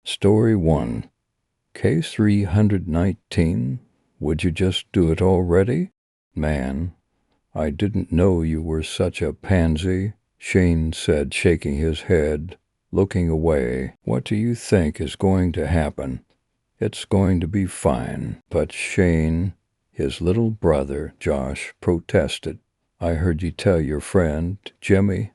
Story 1. Case 319. Would you just do it already? Man, I didn't know you were such a pansy, Shane said, shaking his head, looking away. What do you think is going to happen? It's going to be fine. But Shane, his little brother, Josh, protested. I heard you tell your friend, Jimmy.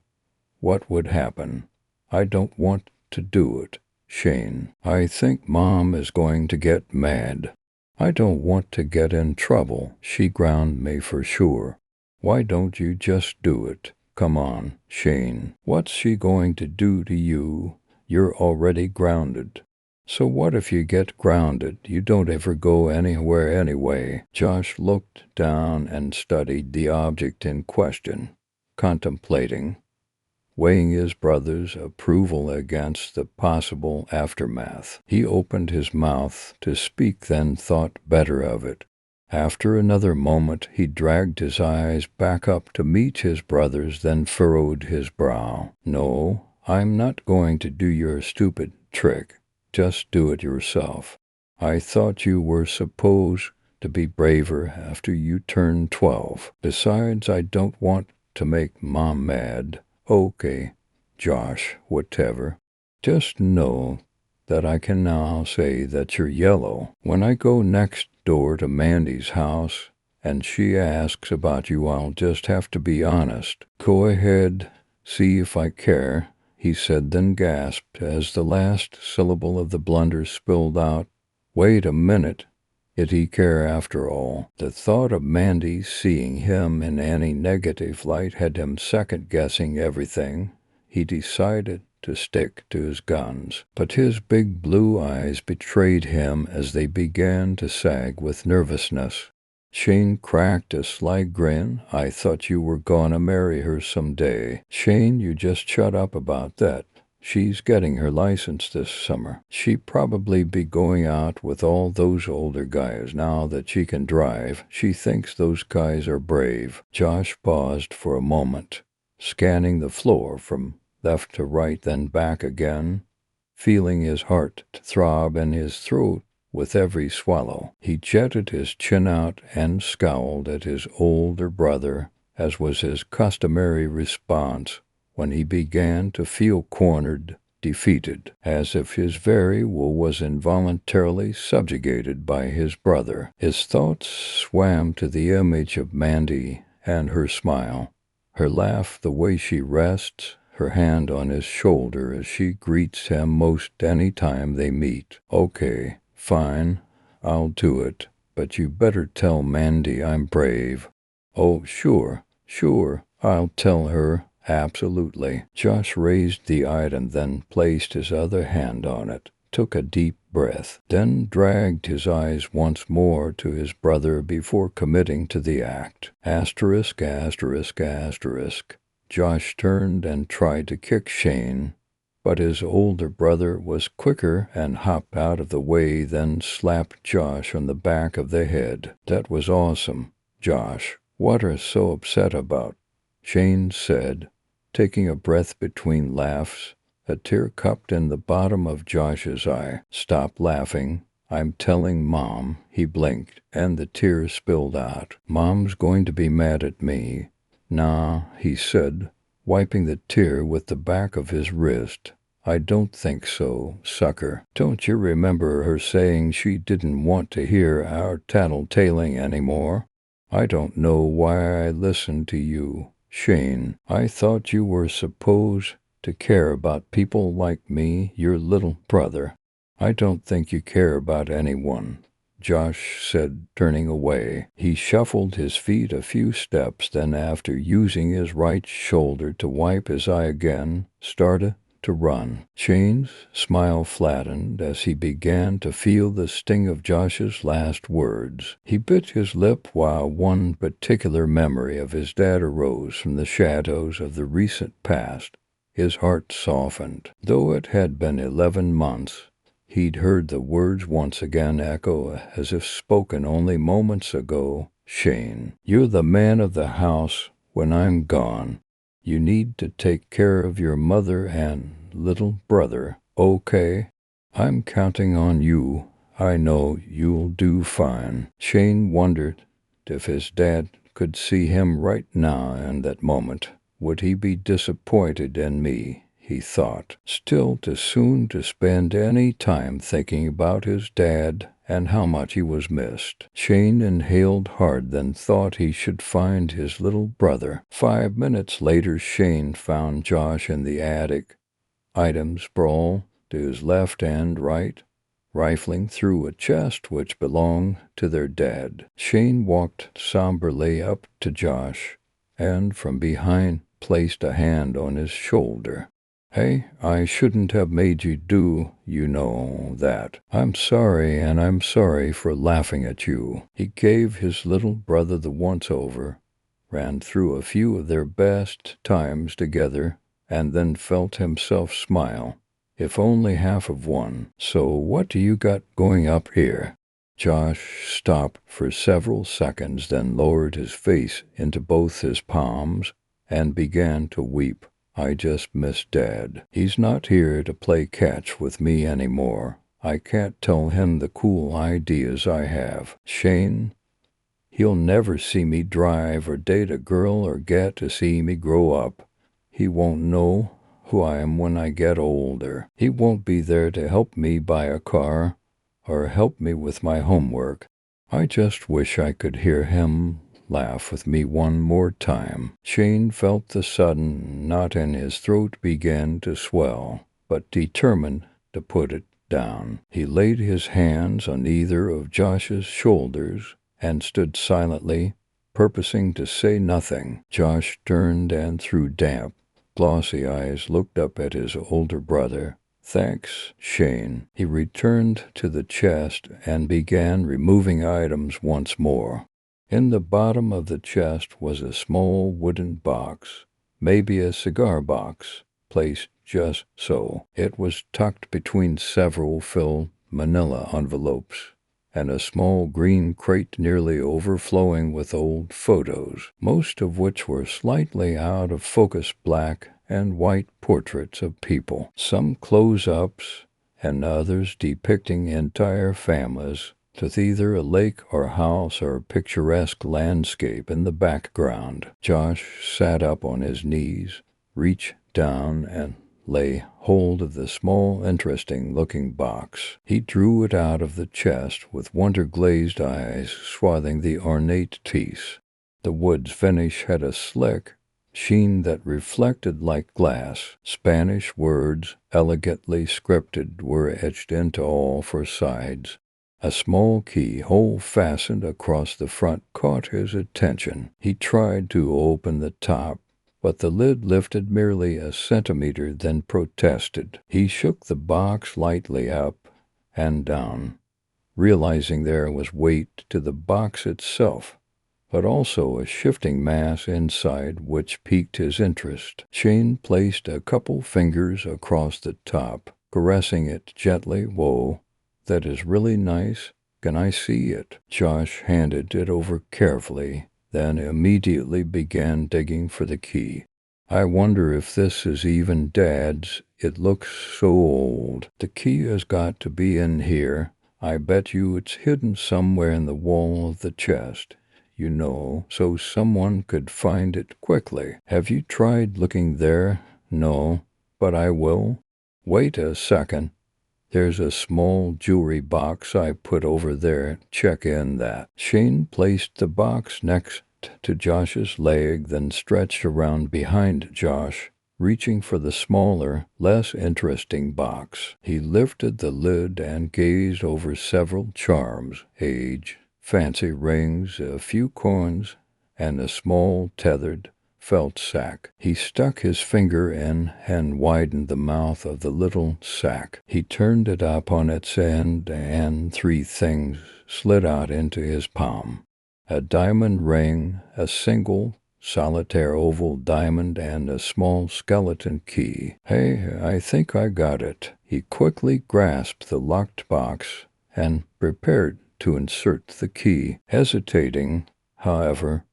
What would happen? I don't want to do it. Shane, I think Mom is going to get mad. I don't want to get in trouble. She ground me for sure. Why don't you just do it? Come on, Shane. What's she going to do to you? You're already grounded. So what if you get grounded? You don't ever go anywhere anyway. Josh looked down and studied the object in question, contemplating, weighing his brother's approval against the possible aftermath. He opened his mouth to speak, then thought better of it. After another moment, he dragged his eyes back up to meet his brother's, then furrowed his brow. No, I'm not going to do your stupid trick. Just do it yourself. I thought you were supposed to be braver after you turned 12. Besides, I don't want to make Mom mad. Okay, Josh, whatever. Just know that I can now say that you're yellow. When I go next door to Mandy's house and she asks about you, I'll just have to be honest. Go ahead, see if I care, he said, then gasped as the last syllable of the blunder spilled out. Wait a minute. Did he care after all? The thought of Mandy seeing him in any negative light had him second-guessing everything. He decided to stick to his guns, but his big blue eyes betrayed him as they began to sag with nervousness. Shane cracked a sly grin. I thought you were gonna marry her someday. Shane, you just shut up about that. She's getting her license this summer. She'd probably be going out with all those older guys now that she can drive. She thinks those guys are brave. Josh paused for a moment, scanning the floor from left to right, then back again, feeling his heart throb in his throat with every swallow. He jetted his chin out and scowled at his older brother, as was his customary response when he began to feel cornered, defeated, as if his very will was involuntarily subjugated by his brother. His thoughts swam to the image of Mandy and her smile, her laugh, the way she rests her hand on his shoulder as she greets him most any time they meet. Okay, fine, I'll do it, but you better tell Mandy I'm brave. Oh, sure, I'll tell her. Absolutely. Josh raised the item, then placed his other hand on it, took a deep breath, then dragged his eyes once more to his brother before committing to the act. Asterisk, asterisk, asterisk. Josh turned and tried to kick Shane, but his older brother was quicker and hopped out of the way, then slapped Josh on the back of the head. That was awesome, Josh. What are you so upset about? Shane said, taking a breath between laughs, a tear cupped in the bottom of Josh's eye. Stop laughing. I'm telling Mom. He blinked, and the tears spilled out. Mom's going to be mad at me. Nah, he said, wiping the tear with the back of his wrist. I don't think so, sucker. Don't you remember her saying she didn't want to hear our tattle-tailing anymore? I don't know why I listened to you, Shane. I thought you were supposed to care about people like me, your little brother. I don't think you care about anyone, Josh said, turning away. He shuffled his feet a few steps, then after using his right shoulder to wipe his eye again, started to run. Shane's smile flattened as he began to feel the sting of Josh's last words. He bit his lip while one particular memory of his dad arose from the shadows of the recent past. His heart softened. Though it had been 11 months, he'd heard the words once again echo as if spoken only moments ago. Shane, you're the man of the house when I'm gone. You need to take care of your mother and little brother, okay? I'm counting on you. I know you'll do fine." Shane wondered if his dad could see him right now in that moment. Would he be disappointed in me? He thought. Still too soon to spend any time thinking about his dad and how much he was missed. Shane inhaled hard, then thought he should find his little brother. 5 minutes later, Shane found Josh in the attic, items sprawl to his left and right, rifling through a chest which belonged to their dad. Shane walked somberly up to Josh and from behind placed a hand on his shoulder. "Hey, I shouldn't have made you do, you know that. I'm sorry, and I'm sorry for laughing at you." He gave his little brother the once-over, ran through a few of their best times together, and then felt himself smile, if only half of one. "So what do you got going up here?" Josh stopped for several seconds, then lowered his face into both his palms and began to weep. "I just miss Dad. He's not here to play catch with me anymore. I can't tell him the cool ideas I have. Shane, he'll never see me drive or date a girl or get to see me grow up. He won't know who I am when I get older. He won't be there to help me buy a car or help me with my homework. I just wish I could hear him laugh with me one more time." Shane felt the sudden knot in his throat begin to swell, but determined to put it down. He laid his hands on either of Josh's shoulders and stood silently, purposing to say nothing. Josh turned and through damp, glossy eyes looked up at his older brother. "Thanks, Shane." He returned to the chest and began removing items once more. In the bottom of the chest was a small wooden box, maybe a cigar box, placed just so. It was tucked between several filled manila envelopes and a small green crate nearly overflowing with old photos, most of which were slightly out of focus black and white portraits of people, some close-ups and others depicting entire families, with either a lake or house or picturesque landscape in the background. Josh sat up on his knees, reached down and lay hold of the small, interesting-looking box. He drew it out of the chest with wonder-glazed eyes swathing the ornate piece. The wood's finish had a slick sheen that reflected like glass. Spanish words, elegantly scripted, were etched into all four sides. A small keyhole fastened across the front caught his attention. He tried to open the top, but the lid lifted merely a centimeter, then protested. He shook the box lightly up and down, realizing there was weight to the box itself, but also a shifting mass inside which piqued his interest. Shane placed a couple fingers across the top, caressing it gently. "Whoa, that is really nice. Can I see it?" Josh handed it over carefully, then immediately began digging for the key. "I wonder if this is even Dad's. It looks so old. The key has got to be in here. I bet you it's hidden somewhere in the wall of the chest, you know, so someone could find it quickly. Have you tried looking there?" "No, but I will. Wait a second. There's a small jewelry box I put over there. Check in that." Shane placed the box next to Josh's leg, then stretched around behind Josh, reaching for the smaller, less interesting box. He lifted the lid and gazed over several charms, age, fancy rings, a few coins, and a small tethered felt sack. He stuck his finger in and widened the mouth of the little sack. He turned it up on its end, and three things slid out into his palm: a diamond ring, a single solitaire oval diamond, and a small skeleton key. "Hey, I think I got it." He quickly grasped the locked box and prepared to insert the key. Hesitating, however,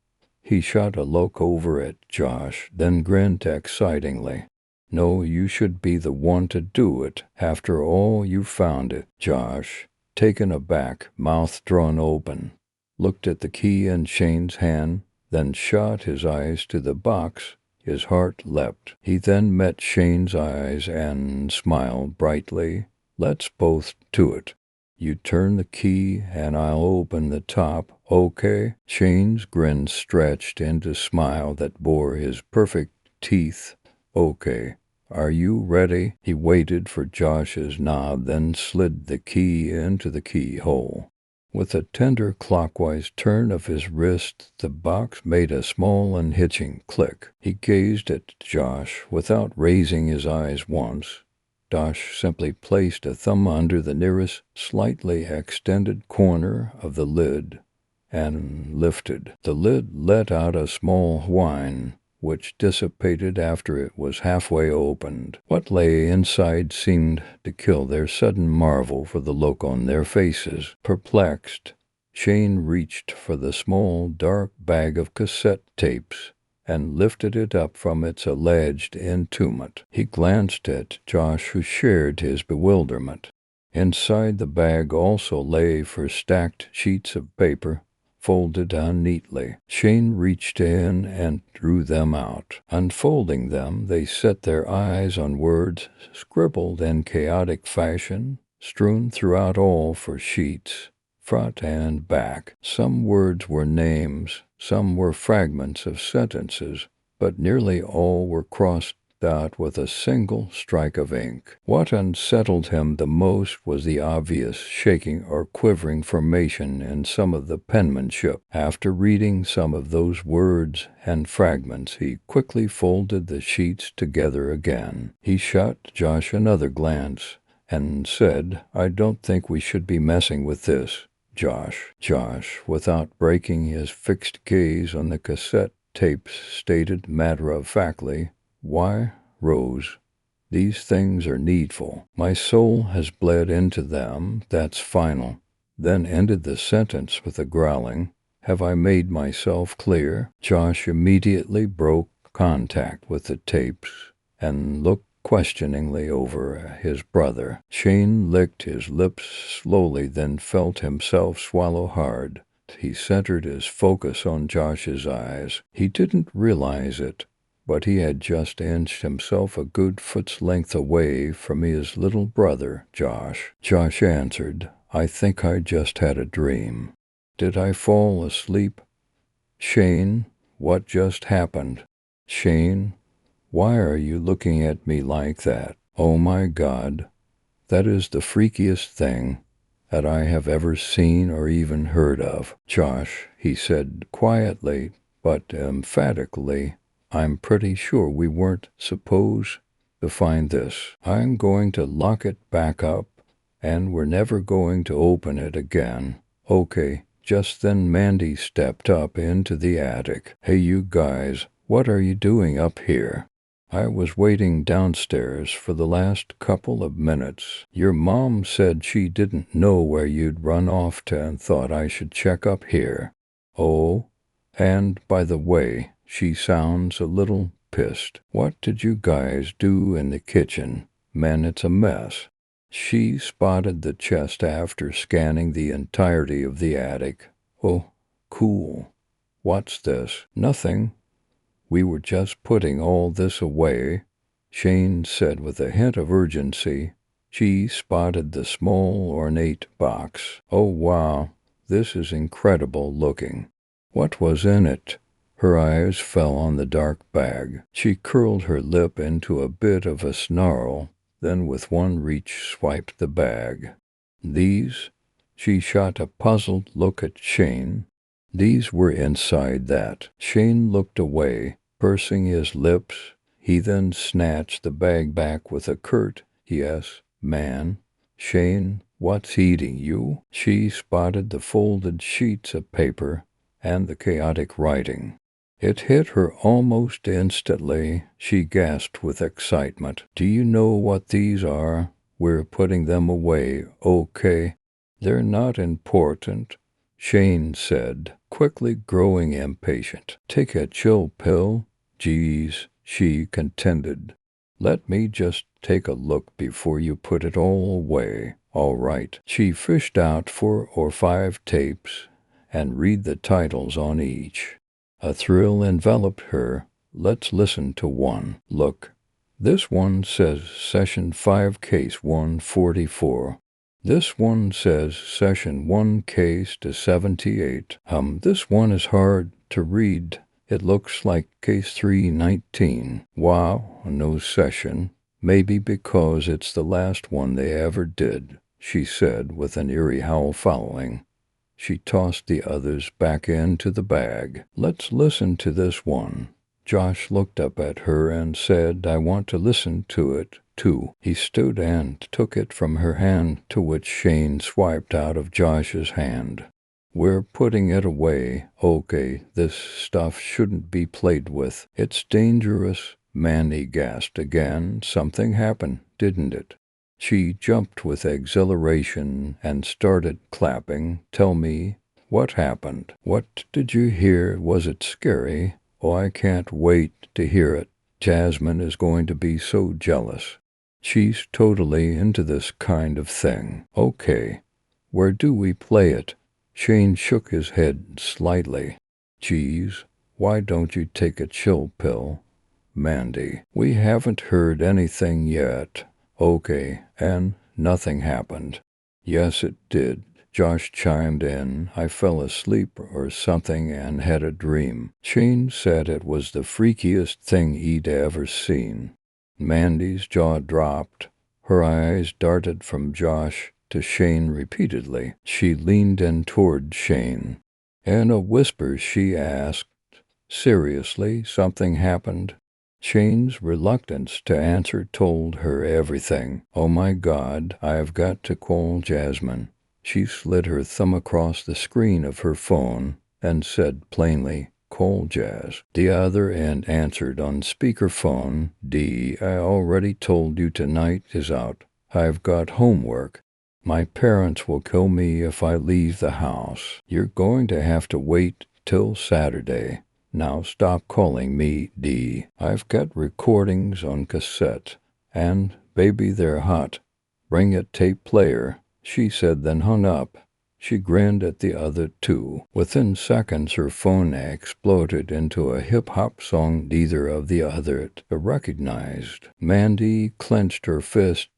he shot a look over at Josh, then grinned excitingly. No, you should be the one to do it. After all, you found it. Josh, taken aback, mouth drawn open, looked at the key in Shane's hand, then shot his eyes to the box. His heart leapt. He then met Shane's eyes and smiled brightly. Let's both do it. You turn the key and I'll open the top, okay? Shane's grin stretched into a smile that bore his perfect teeth. Okay. Are you ready? He waited for Josh's nod, then slid the key into the keyhole. With a tender clockwise turn of his wrist, the box made a small unhitching click. He gazed at Josh without raising his eyes once. Josh simply placed a thumb under the nearest slightly extended corner of the lid and lifted. The lid let out a small whine, which dissipated after it was halfway opened. What lay inside seemed to kill their sudden marvel for the look on their faces. Perplexed, Shane reached for the small, dark bag of cassette tapes and lifted it up from its alleged entombment. He glanced at Josh, who shared his bewilderment. Inside the bag also lay stacked sheets of paper, folded down neatly. Shane reached in and drew them out. Unfolding them, they set their eyes on words scribbled in chaotic fashion, strewn throughout all four sheets, front and back. Some words were names, some were fragments of sentences, but nearly all were crossed out with a single strike of ink. What unsettled him the most was the obvious shaking or quivering formation in some of the penmanship. After reading some of those words and fragments, he quickly folded the sheets together again. He shot Josh another glance and said, I don't think we should be messing with this, Josh. Josh, without breaking his fixed gaze on the cassette tapes, stated matter-of-factly, Why, Rose, these things are needful. My soul has bled into them, that's final. Then ended the sentence with a growling, Have I made myself clear? Josh immediately broke contact with the tapes and looked questioningly over his brother. Shane licked his lips slowly, then felt himself swallow hard. He centered his focus on Josh's eyes. He didn't realize it, but he had just inched himself a good foot's length away from his little brother, Josh. Josh answered, I think I just had a dream. Did I fall asleep? Shane, what just happened? Shane, why are you looking at me like that? Oh my God, that is the freakiest thing that I have ever seen or even heard of. Josh, he said quietly but emphatically, I'm pretty sure we weren't supposed to find this. I'm going to lock it back up, and we're never going to open it again. Okay. Just then Mandy stepped up into the attic. Hey, you guys, what are you doing up here? I was waiting downstairs for the last couple of minutes. Your mom said she didn't know where you'd run off to and thought I should check up here. Oh, and by the way, she sounds a little pissed. What did you guys do in the kitchen? Man, it's a mess. She spotted the chest after scanning the entirety of the attic. Oh, cool. What's this? Nothing. We were just putting all this away, Shane said with a hint of urgency. She spotted the small, ornate box. Oh, wow, this is incredible looking. What was in it? Her eyes fell on the dark bag. She curled her lip into a bit of a snarl, then with one reach swiped the bag. These? She shot a puzzled look at Shane. These were inside that. Shane looked away, pursing his lips. He then snatched the bag back with a curt, Yes, man. Shane, what's eating you? She spotted the folded sheets of paper and the chaotic writing. It hit her almost instantly. She gasped with excitement. Do you know what these are? We're putting them away, okay? They're not important, Shane said, quickly growing impatient. Take a chill pill? Geez, she contended. Let me just take a look before you put it all away. All right. She fished out 4 or 5 tapes and read the titles on each. A thrill enveloped her. Let's listen to one. Look. This one says Session 5 Case 144. This one says Session 1 Case to 78. This one is hard to read. It looks like Case 319. Wow, no session. Maybe because it's the last one they ever did, she said with an eerie howl following. She tossed the others back into the bag. Let's listen to this one. Josh looked up at her and said, I want to listen to it, too. He stood and took it from her hand, to which Shane swiped out of Josh's hand. We're putting it away. Okay, this stuff shouldn't be played with. It's dangerous. Mandy gasped again. Something happened, didn't it? She jumped with exhilaration and started clapping. Tell me, what happened? What did you hear? Was it scary? Oh, I can't wait to hear it. Jasmine is going to be so jealous. She's totally into this kind of thing. Okay, where do we play it? Shane shook his head slightly. Geez, why don't you take a chill pill? Mandy, we haven't heard anything yet. Okay, and nothing happened. Yes, it did. Josh chimed in. I fell asleep or something and had a dream. Shane said it was the freakiest thing he'd ever seen. Mandy's jaw dropped. Her eyes darted from Josh to Shane repeatedly. She leaned in toward Shane. In a whisper she asked, seriously, something happened? Shane's reluctance to answer told her everything. Oh my God, I've got to call Jasmine. She slid her thumb across the screen of her phone and said plainly, call Jazz. The other end answered on speakerphone. D, I already told you tonight is out. I've got homework. My parents will kill me if I leave the house. You're going to have to wait till Saturday. Now stop calling me D. I've got recordings on cassette. And, baby, they're hot. Bring a tape player, she said, then hung up. She grinned at the other two. Within seconds, her phone exploded into a hip-hop song neither of the other recognized. Mandy clenched her fist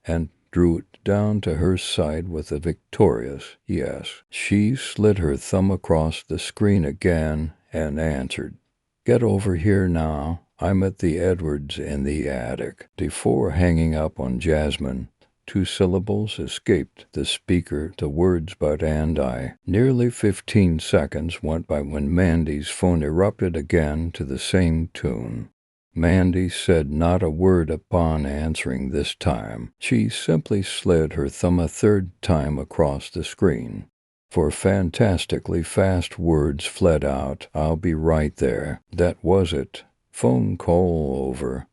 and drew it down to her side with a victorious yes. She slid her thumb across the screen again and answered, get over here now. I'm at the Edwards in the attic. Before hanging up on Jasmine, 2 syllables escaped the speaker, the words but and I. Nearly 15 seconds went by when Mandy's phone erupted again to the same tune. Mandy said not a word upon answering this time. She simply slid her thumb a third time across the screen. 4 fantastically fast words fled out. I'll be right there. That was it. Phone call over.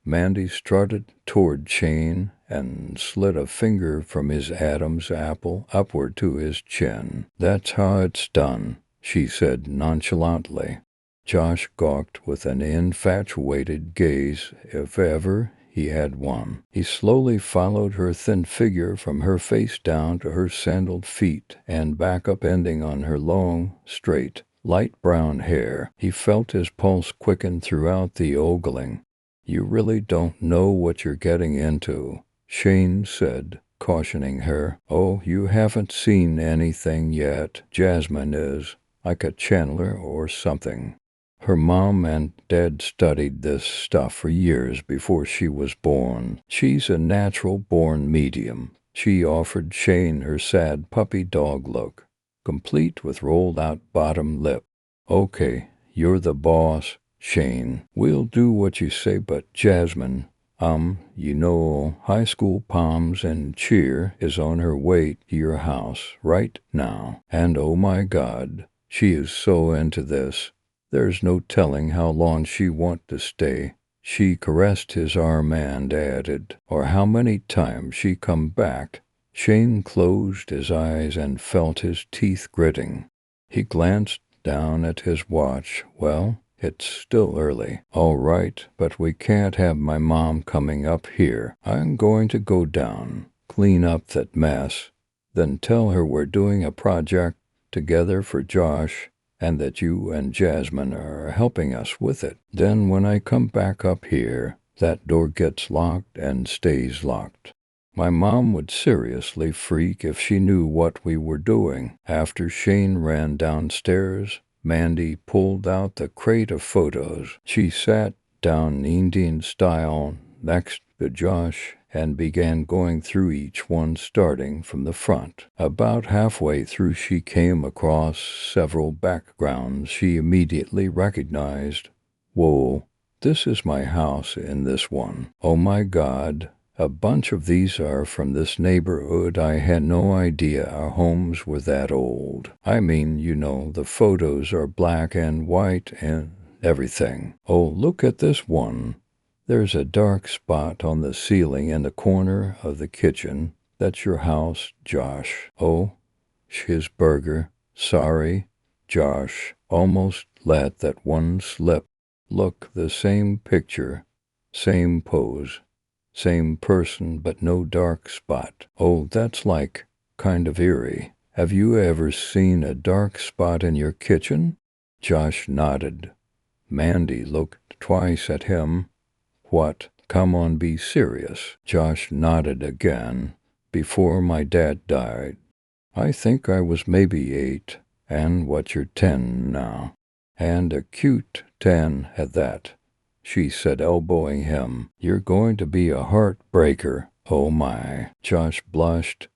Mandy strutted toward Shane and slid a finger from his Adam's apple upward to his chin. That's how it's done, she said nonchalantly. Josh gawked with an infatuated gaze, if ever he had one. He slowly followed her thin figure from her face down to her sandaled feet and back up, ending on her long, straight, light brown hair. He felt his pulse quicken throughout the ogling. You really don't know what you're getting into, Shane said, cautioning her. Oh, you haven't seen anything yet. Jasmine is like a channeler or something. Her mom and dad studied this stuff for years before she was born. She's a natural-born medium. She offered Shane her sad puppy dog look, complete with rolled-out bottom lip. Okay, you're the boss, Shane. We'll do what you say, but Jasmine, you know, high school Palms and Cheer is on her way to your house right now. And oh my God, she is so into this. There's no telling how long she want to stay. She caressed his arm and added, or how many times she come back. Shane closed his eyes and felt his teeth gritting. He glanced down at his watch. Well, It's still early. All right, but we can't have my mom coming up here. I'm going to go down, clean up that mess, then tell her we're doing a project together for Josh and that you and Jasmine are helping us with it. Then when I come back up here, that door gets locked and stays locked. My mom would seriously freak if she knew what we were doing. After Shane ran downstairs, Mandy pulled out the crate of photos. She sat down Indian style next to Josh and began going through each one starting from the front. About halfway through she came across several backgrounds she immediately recognized. Whoa, this is my house in this one. Oh my God. A bunch of these are from this neighborhood. I had no idea our homes were that old. I mean, you know, the photos are black and white and everything. Oh, look at this one. There's a dark spot on the ceiling in the corner of the kitchen. That's your house, Josh. Oh, Shizburger. Sorry, Josh. Almost let that one slip. Look, the same picture, same pose. Same person, but no dark spot. Oh, that's like kind of eerie. Have you ever seen a dark spot in your kitchen? Josh nodded. Mandy looked twice at him. What? Come on, be serious. Josh nodded again. Before my dad died. I think I was maybe 8, and what, you're 10 now. And a cute 10 at that. She said, elbowing him. You're going to be a heartbreaker. Oh my. Josh blushed,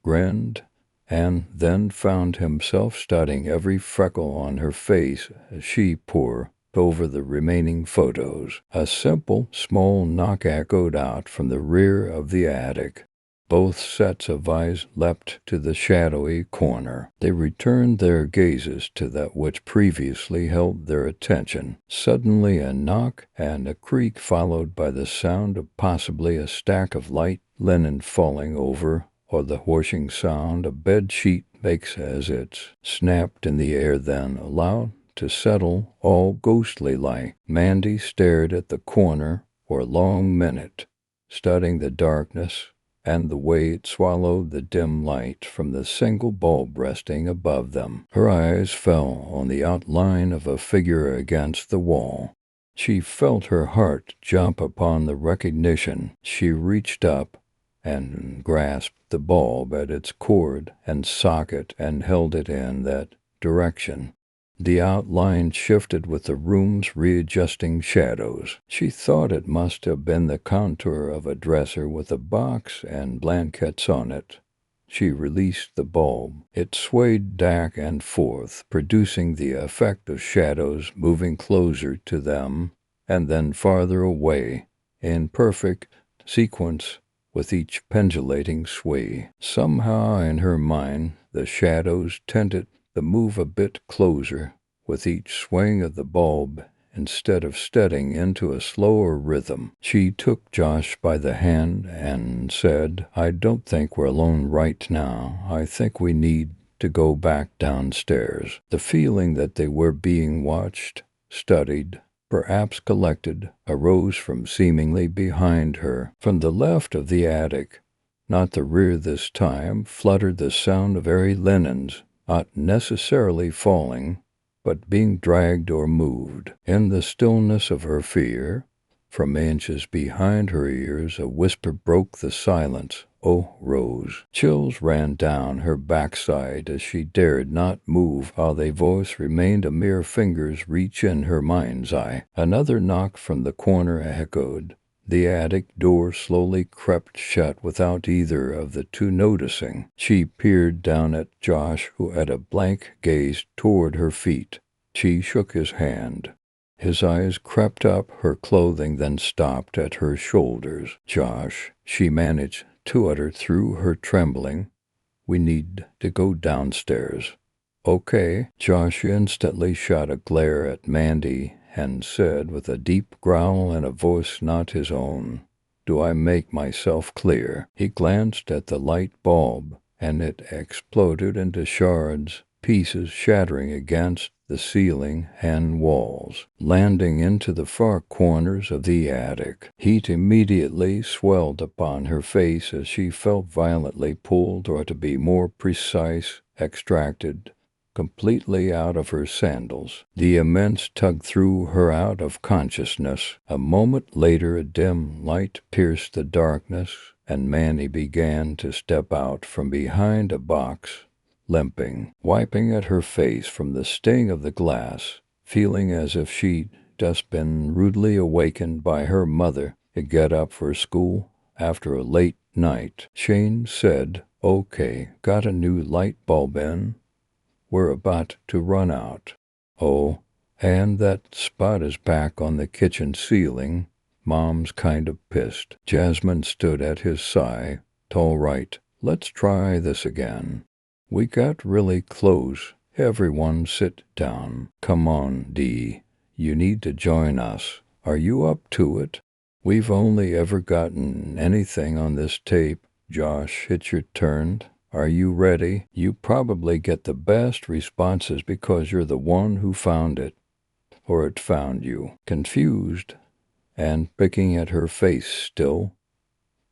grinned, and then found himself studying every freckle on her face as she pored over the remaining photos. A simple, small knock echoed out from the rear of the attic. Both sets of eyes leapt to the shadowy corner. They returned their gazes to that which previously held their attention. Suddenly a knock and a creak followed by the sound of possibly a stack of light linen falling over, or the whooshing sound a bed sheet makes as it snapped in the air, then allowed to settle all ghostly-like. Mandy stared at the corner for a long minute, studying the darkness and the way it swallowed the dim light from the single bulb resting above them. Her eyes fell on the outline of a figure against the wall. She felt her heart jump upon the recognition. She reached up and grasped the bulb at its cord and socket and held it in that direction. The outline shifted with the room's readjusting shadows. She thought it must have been the contour of a dresser with a box and blankets on it. She released the bulb. It swayed back and forth, producing the effect of shadows moving closer to them and then farther away, in perfect sequence with each pendulating sway. Somehow in her mind the shadows tended to move a bit closer with each swing of the bulb instead of steadying into a slower rhythm. She took Josh by the hand and said, I don't think we're alone right now. I think we need to go back downstairs. The feeling that they were being watched, studied, perhaps collected, arose from seemingly behind her. From the left of the attic, not the rear this time, fluttered the sound of airy linens, not necessarily falling, but being dragged or moved. In the stillness of her fear, from inches behind her ears, a whisper broke the silence. Oh, Rose. Chills ran down her backside as she dared not move while the voice remained a mere finger's reach in her mind's eye. Another knock from the corner echoed. The attic door slowly crept shut without either of the two noticing. She peered down at Josh, who had a blank gaze toward her feet. She shook his hand. His eyes crept up her clothing, then stopped at her shoulders. Josh, she managed to utter through her trembling, we need to go downstairs. Okay. Josh instantly shot a glare at Mandy and said with a deep growl and a voice not his own, do I make myself clear? He glanced at the light bulb, and it exploded into shards pieces shattering against the ceiling and walls, landing into the far corners of the attic. Heat immediately swelled upon her face as she felt violently pulled, or to be more precise, extracted completely out of her sandals. The immense tug threw her out of consciousness. A moment later, a dim light pierced the darkness, and Mandy began to step out from behind a box, limping, wiping at her face from the sting of the glass, feeling as if she'd just been rudely awakened by her mother to get up for school after a late night. Shane said, "Okay, got a new light bulb in? We're about to run out." "Oh, and that spot is back on the kitchen ceiling. Mom's kind of pissed." Jasmine stood at his side. "All right, let's try this again. We got really close. Everyone sit down. Come on, Dee. You need to join us. Are you up to it? We've only ever gotten anything on this tape. Josh, it's your turn. Are you ready? You probably get the best responses because you're the one who found it, or it found you." Confused and picking at her face still,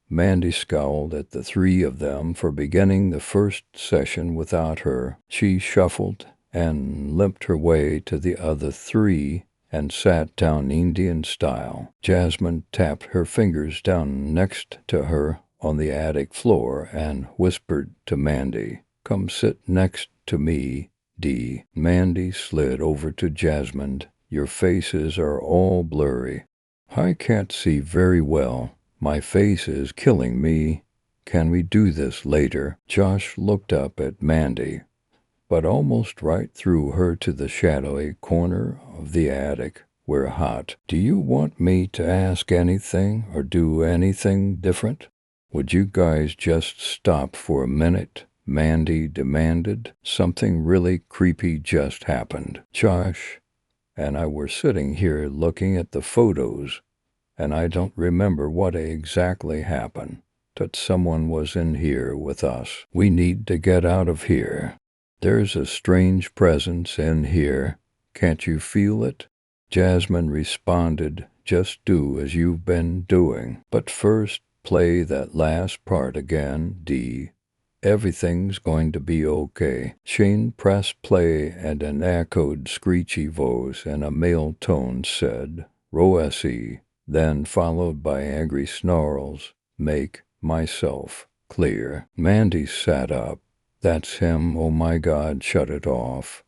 Mandy scowled at the three of them for beginning the first session without her. She shuffled and limped her way to the other three and sat down Indian style. Jasmine tapped her fingers down next to her on the attic floor and whispered to Mandy, "Come sit next to me, Dee." Mandy slid over to Jasmine. "Your faces are all blurry. I can't see very well. My face is killing me. Can we do this later?" Josh looked up at Mandy, but almost right through her to the shadowy corner of the attic where hot. "Do you want me to ask anything or do anything different? Would you guys just stop for a minute?" Mandy demanded. "Something really creepy just happened. Josh and I were sitting here looking at the photos, and I don't remember what exactly happened, but someone was in here with us. We need to get out of here. There's a strange presence in here. Can't you feel it?" Jasmine responded, "Just do as you've been doing. But first, play that last part again, Dee. Everything's going to be okay." Shane pressed play, and an echoed, screechy voice in a male tone said, "Roesi," then followed by angry snarls, "Make myself clear." Mandy sat up. "That's him. Oh my God, shut it off.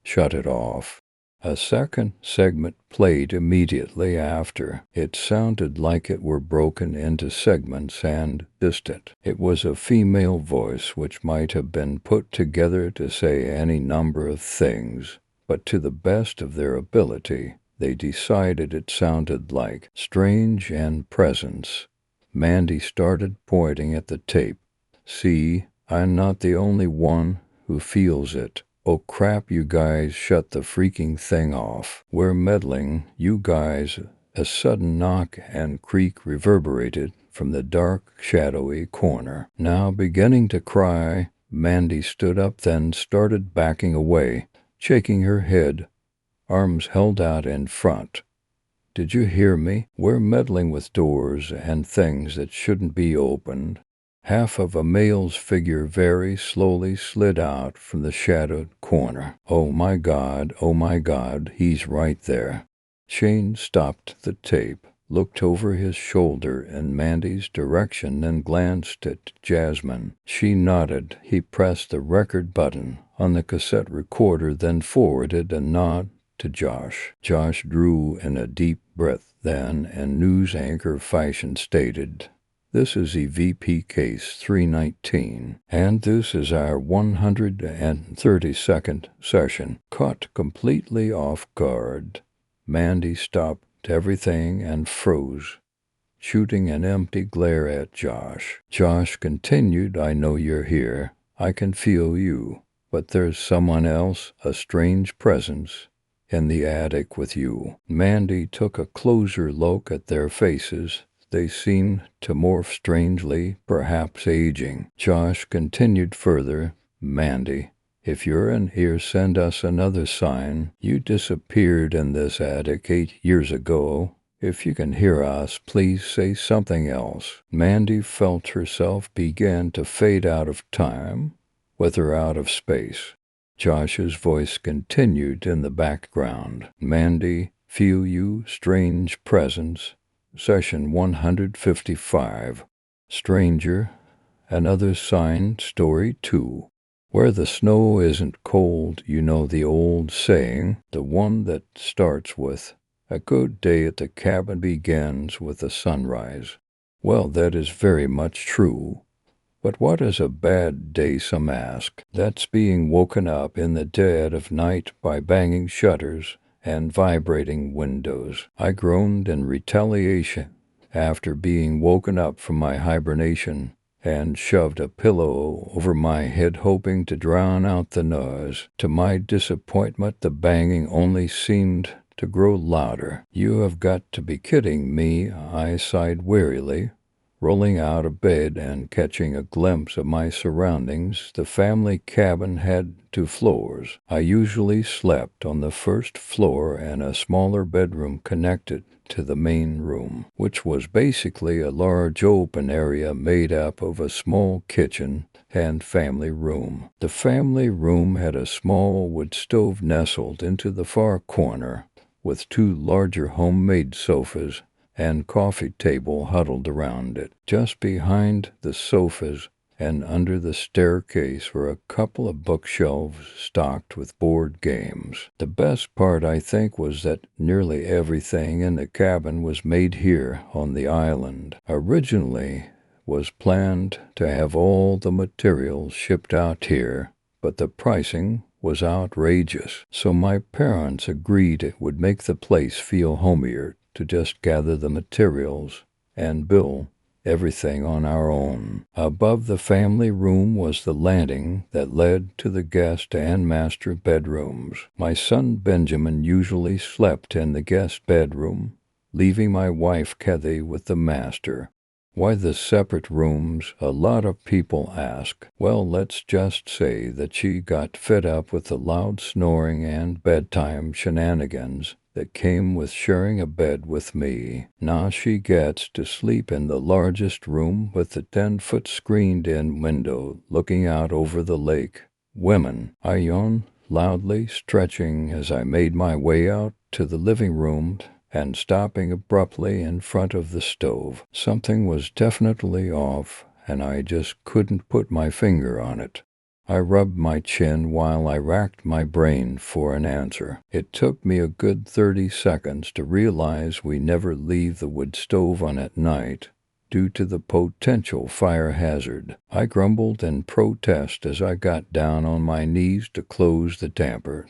Shut it off." A second segment played immediately after. It sounded like it were broken into segments and distant. It was a female voice which might have been put together to say any number of things, but to the best of their ability, they decided it sounded like strange and presence. Mandy started pointing at the tape. "See, I'm not the only one who feels it. Oh crap, you guys shut the freaking thing off. We're meddling, you guys." A sudden knock and creak reverberated from the dark, shadowy corner. Now beginning to cry, Mandy stood up, then started backing away, shaking her head, arms held out in front. "Did you hear me? We're meddling with doors and things that shouldn't be opened." Half of a male's figure very slowly slid out from the shadowed corner. Oh my God, he's right there." Shane stopped the tape, looked over his shoulder in Mandy's direction, then glanced at Jasmine. She nodded. He pressed the record button on the cassette recorder, then forwarded a nod to Josh. Josh drew in a deep breath, then, in news anchor fashion, stated, "This is EVP Case 319, and this is our 132nd session." Caught completely off guard, Mandy stopped everything and froze, shooting an empty glare at Josh. Josh continued, "I know you're here. I can feel you. But there's someone else, a strange presence, in the attic with you." Mandy took a closer look at their faces. They seemed to morph strangely, perhaps aging. Josh continued further, "Mandy, If you're in here, send us another sign. You disappeared in this attic 8 years ago. If you can hear us, please say something else." Mandy felt herself begin to fade out of time, with her out of space. Josh's voice continued in the background. "Mandy, feel you, strange presence. Session 155. Stranger, another sign, story 2. Where the snow isn't cold, you know the old saying, the one that starts with, 'A good day at the cabin begins with the sunrise.' Well, that is very much true. But what is a bad day, some ask? That's being woken up in the dead of night by banging shutters and vibrating windows." I groaned in retaliation after being woken up from my hibernation, and shoved a pillow over my head, hoping to drown out the noise. To my disappointment, the banging only seemed to grow louder. "You have got to be kidding me," I sighed wearily, rolling out of bed and catching a glimpse of my surroundings. The family cabin had 2 floors. I usually slept on the first floor, and a smaller bedroom connected to the main room, which was basically a large open area made up of a small kitchen and family room. The family room had a small wood stove nestled into the far corner, with 2 larger homemade sofas and coffee table huddled around it. Just behind the sofas and under the staircase were a couple of bookshelves stocked with board games. The best part, I think, was that nearly everything in the cabin was made here on the island. Originally was planned to have all the materials shipped out here, but the pricing was outrageous, so my parents agreed it would make the place feel homier to just gather the materials and build everything on our own. Above the family room was the landing that led to the guest and master bedrooms. My son Benjamin usually slept in the guest bedroom, leaving my wife Kathy with the master. Why the separate rooms, a lot of people ask. Well, let's just say that she got fed up with the loud snoring and bedtime shenanigans that came with sharing a bed with me. Now she gets to sleep in the largest room with the 10-foot screened-in window looking out over the lake. Women, I yawned loudly, stretching as I made my way out to the living room and stopping abruptly in front of the stove. Something was definitely off, and I just couldn't put my finger on it. I rubbed my chin while I racked my brain for an answer. It took me a good 30 seconds to realize we never leave the wood stove on at night due to the potential fire hazard. I grumbled in protest as I got down on my knees to close the damper,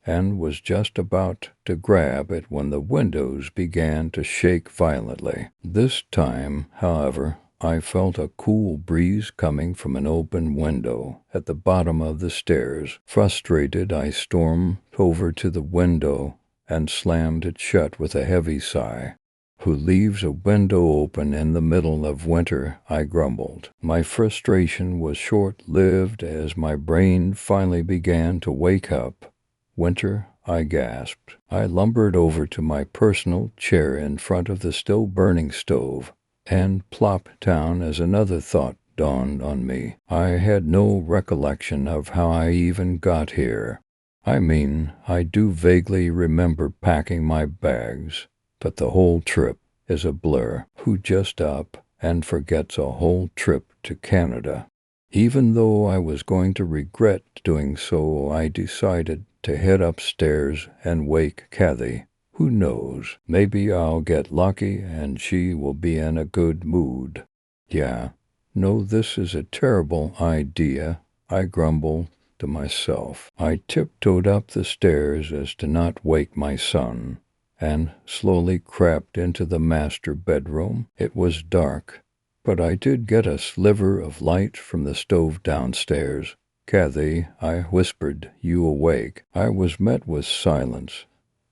and was just about to grab it when the windows began to shake violently. This time, however, I felt a cool breeze coming from an open window at the bottom of the stairs. Frustrated, I stormed over to the window and slammed it shut with a heavy sigh. "Who leaves a window open in the middle of winter?" I grumbled. My frustration was short-lived as my brain finally began to wake up. "Winter?" I gasped. I lumbered over to my personal chair in front of the still-burning stove and plopped down as another thought dawned on me. I had no recollection of how I even got here. I mean, I do vaguely remember packing my bags, but the whole trip is a blur. Who just up and forgets a whole trip to Canada? Even though I was going to regret doing so, I decided to head upstairs and wake Kathy. Who knows, maybe I'll get lucky and she will be in a good mood. "Yeah, no, this is a terrible idea," I grumbled to myself. I tiptoed up the stairs as to not wake my son, and slowly crept into the master bedroom. It was dark, but I did get a sliver of light from the stove downstairs. "Kathy," I whispered, "you awake?" I was met with silence,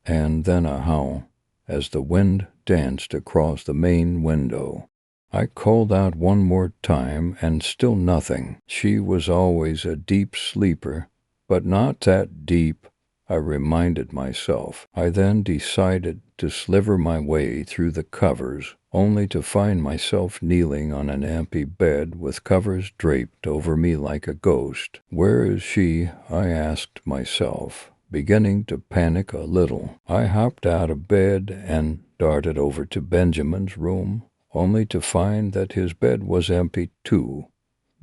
and then a howl, as the wind danced across the main window. I called out one more time, and still nothing. She was always a deep sleeper, But not that deep, I reminded myself. I then decided to sliver my way through the covers, only to find myself kneeling on an empty bed with covers draped over me like a ghost. Where is she? I asked myself, beginning to panic a little. I hopped out of bed and darted over to Benjamin's room, only to find that his bed was empty too.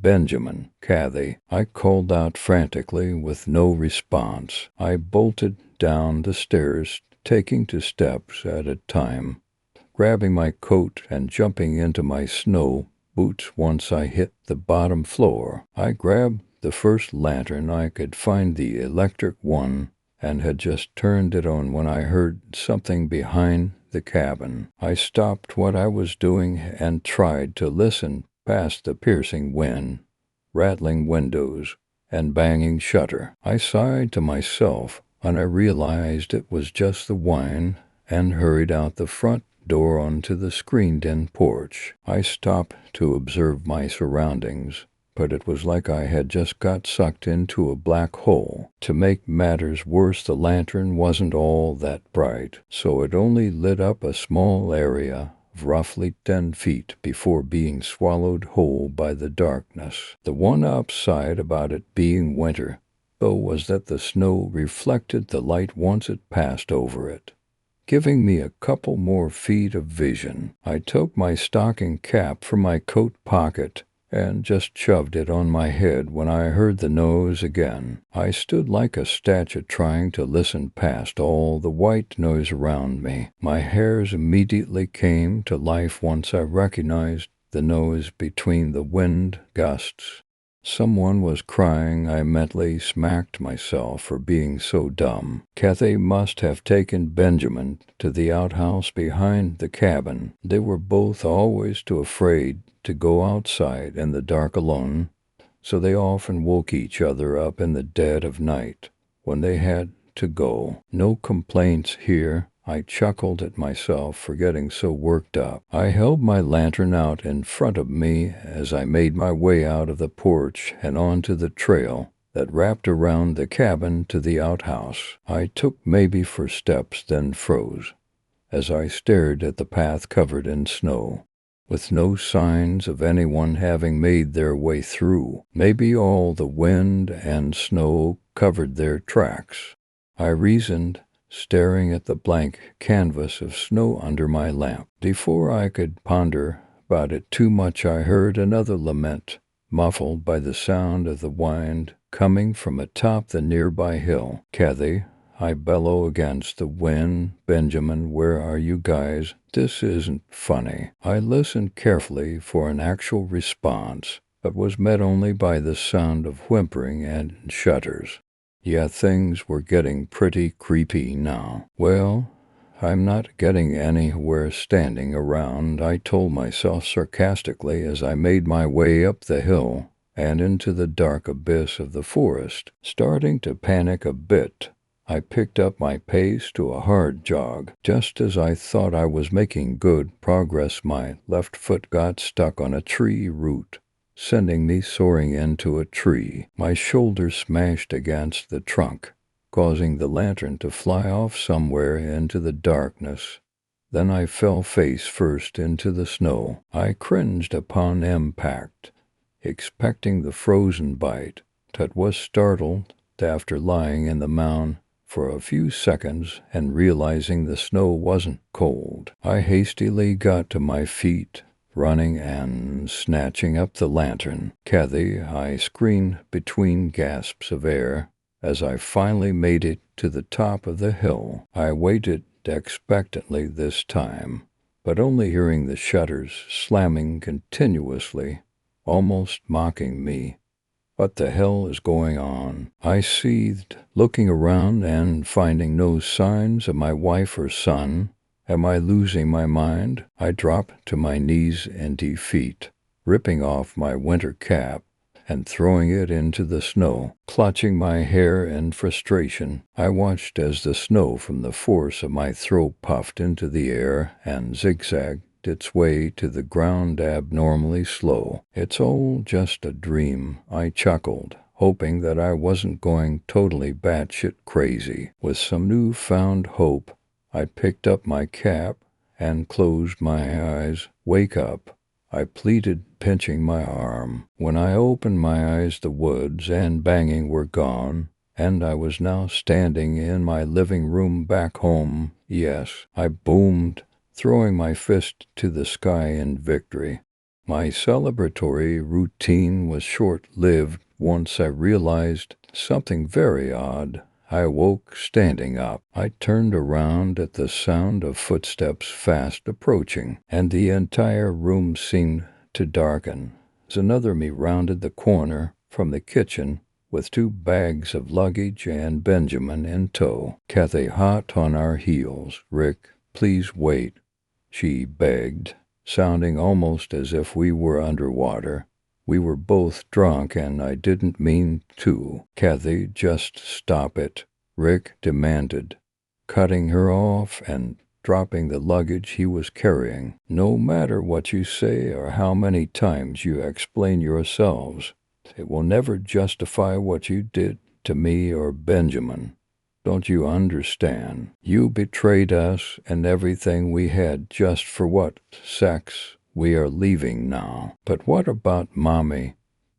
"Benjamin, Kathy," I called out frantically with no response. I bolted down the stairs, taking 2 steps at a time, grabbing my coat and jumping into my snow boots once I hit the bottom floor. I grabbed the first lantern I could find, the electric one, and had just turned it on when I heard something behind the cabin. I stopped what I was doing and tried to listen past the piercing wind, rattling windows, and banging shutter. I sighed to myself when I realized it was just the wind and hurried out the front door onto the screened-in porch. I stopped to observe my surroundings, but it was like I had just got sucked into a black hole. To make matters worse, the lantern wasn't all that bright, so it only lit up a small area of roughly 10 feet before being swallowed whole by the darkness. The one upside about it being winter, though, was that the snow reflected the light once it passed over it, giving me a couple more feet of vision. I took my stocking cap from my coat pocket and just shoved it on my head when I heard the noise again. I stood like a statue trying to listen past all the white noise around me. My hairs immediately came to life once I recognized the noise between the wind gusts. Someone was crying. I mentally smacked myself for being so dumb. Kathy must have taken Benjamin to the outhouse behind the cabin. They were both always too afraid to go outside in the dark alone, so they often woke each other up in the dead of night when they had to go. No complaints here. I chuckled at myself for getting so worked up. I held my lantern out in front of me as I made my way out of the porch and onto the trail that wrapped around the cabin to the outhouse. I took maybe 4 steps, then froze as I stared at the path covered in snow, with no signs of anyone having made their way through. Maybe all the wind and snow covered their tracks, I reasoned, staring at the blank canvas of snow under my lamp. Before I could ponder about it too much, I heard another lament, muffled by the sound of the wind coming from atop the nearby hill. "Kathy," I bellow against the wind. "Benjamin, where are you guys? This isn't funny." I listened carefully for an actual response, but was met only by the sound of whimpering and shutters. Yeah, things were getting pretty creepy now. "Well, I'm not getting anywhere standing around," I told myself sarcastically as I made my way up the hill and into the dark abyss of the forest. Starting to panic a bit, I picked up my pace to a hard jog. Just as I thought I was making good progress, my left foot got stuck on a tree root, sending me soaring into a tree. My shoulder smashed against the trunk, causing the lantern to fly off somewhere into the darkness. Then I fell face first into the snow. I cringed upon impact, expecting the frozen bite, but was startled after lying in the mound for a few seconds and realizing the snow wasn't cold. I hastily got to my feet, running and snatching up the lantern. "Kathy," I screamed between gasps of air as I finally made it to the top of the hill. I waited expectantly this time, but only hearing the shutters slamming continuously, almost mocking me. "What the hell is going on?" I seethed, looking around and finding no signs of my wife or son. Am I losing my mind? I dropped to my knees in defeat, ripping off my winter cap and throwing it into the snow. Clutching my hair in frustration, I watched as the snow from the force of my throw puffed into the air and zigzagged its way to the ground abnormally slow. "It's all just a dream," I chuckled, hoping that I wasn't going totally batshit crazy. With some newfound hope, I picked up my cap and closed my eyes. "Wake up," I pleaded, pinching my arm. When I opened my eyes, the woods and banging were gone, and I was now standing in my living room back home. "Yes," I boomed, throwing my fist to the sky in victory. My celebratory routine was short-lived once I realized something very odd. I awoke standing up. I turned around at the sound of footsteps fast approaching, and the entire room seemed to darken as another me rounded the corner from the kitchen with 2 bags of luggage and Benjamin in tow. Kathy hot on our heels. "Rick, please wait," she begged, sounding almost as if we were underwater. We were both drunk, and I didn't mean to. "Kathy, just stop it," Rick demanded, cutting her off and dropping the luggage he was carrying. "No matter what you say or how many times you explain yourselves, it will never justify what you did to me or Benjamin. Don't you understand? You betrayed us and everything we had just for what? Sex? We are leaving now." "But what about Mommy?"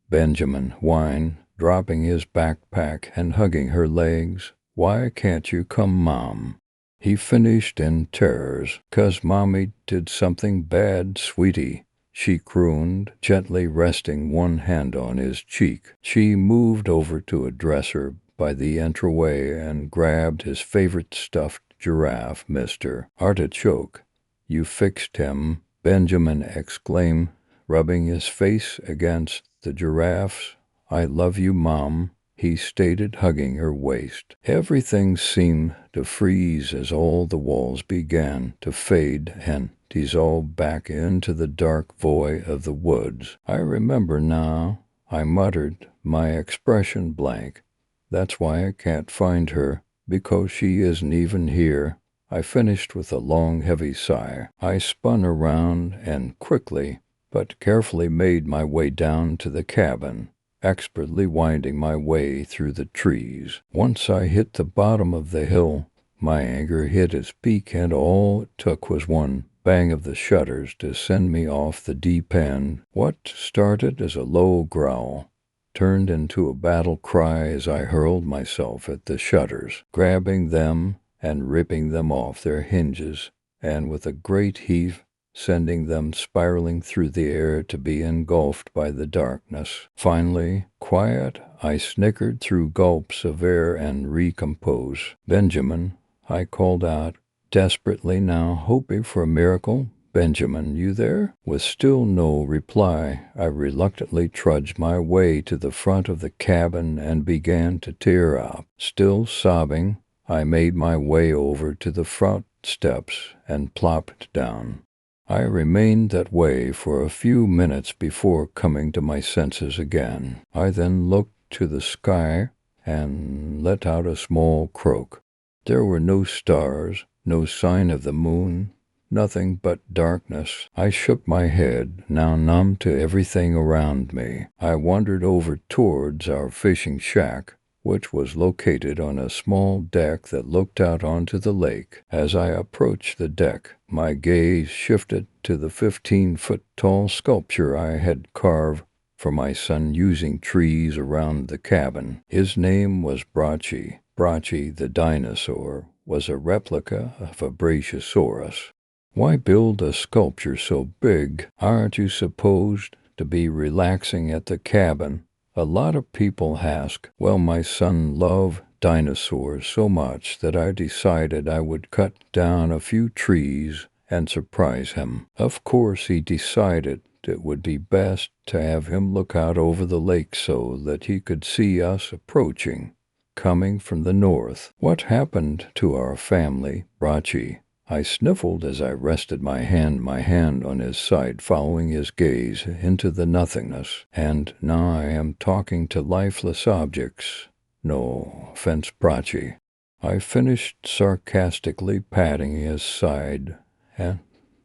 Benjamin whined, dropping his backpack and hugging her legs. "Why can't you come, Mom?" He finished in terrors. "'Cause Mommy did something bad, sweetie," she crooned, gently resting one hand on his cheek. She moved over to a dresser by the entryway and grabbed his favorite stuffed giraffe, Mr. Artichoke. "You fixed him," Benjamin exclaimed, rubbing his face against the giraffe's. "I love you, Mom," he stated, hugging her waist. Everything seemed to freeze as all the walls began to fade and dissolve back into the dark void of the woods. "I remember now," I muttered, my expression blank. "That's why I can't find her, because she isn't even here," I finished with a long, heavy sigh. I spun around and quickly but carefully made my way down to the cabin, expertly winding my way through the trees. Once I hit the bottom of the hill, my anger hit its peak, and all it took was one bang of the shutters to send me off the deep end. What started as a low growl turned into a battle cry as I hurled myself at the shutters, grabbing them and ripping them off their hinges, and with a great heave sending them spiraling through the air to be engulfed by the darkness. Finally, quiet, I snickered through gulps of air and recomposed. "Benjamin," I called out, desperately now hoping for a miracle. "Benjamin, you there?" With still no reply, I reluctantly trudged my way to the front of the cabin and began to tear up. Still sobbing, I made my way over to the front steps and plopped down. I remained that way for a few minutes before coming to my senses again. I then looked to the sky and let out a small croak. There were no stars, no sign of the moon, nothing but darkness. I shook my head, now numb to everything around me. I wandered over towards our fishing shack, which was located on a small deck that looked out onto the lake. As I approached the deck, my gaze shifted to the 15-foot-tall sculpture I had carved for my son using trees around the cabin. His name was Brachy. Brachy the dinosaur was a replica of a Brachiosaurus. Why build a sculpture so big? Aren't you supposed to be relaxing at the cabin? A lot of people ask. Well, my son loved dinosaurs so much that I decided I would cut down a few trees and surprise him. Of course, he decided it would be best to have him look out over the lake so that he could see us approaching, coming from the north. What happened to our family, Brachy? I sniffled as I rested my hand on his side, following his gaze into the nothingness. And now I am talking to lifeless objects. No offense, Brachy. I finished sarcastically patting his side and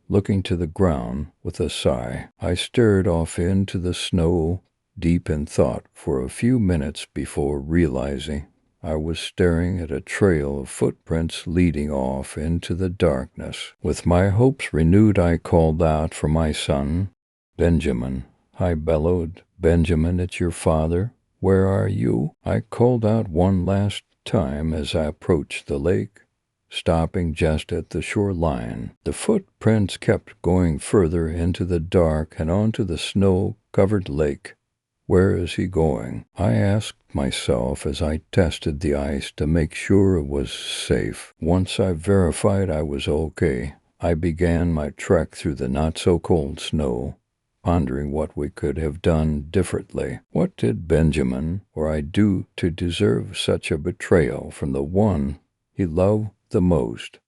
looking to the ground with a sigh. I stared off into the snow deep in thought for a few minutes before realizing I was staring at a trail of footprints leading off into the darkness. With my hopes renewed, I called out for my son. "Benjamin," I bellowed. "Benjamin, it's your father. Where are you?" I called out one last time as I approached the lake, stopping just at the shoreline. The footprints kept going further into the dark and onto the snow-covered lake. "Where is he going?" I asked myself as I tested the ice to make sure it was safe. Once I verified I was okay, I began my trek through the not-so-cold snow, pondering what we could have done differently. What did Benjamin or I do to deserve such a betrayal from the one he loved the most?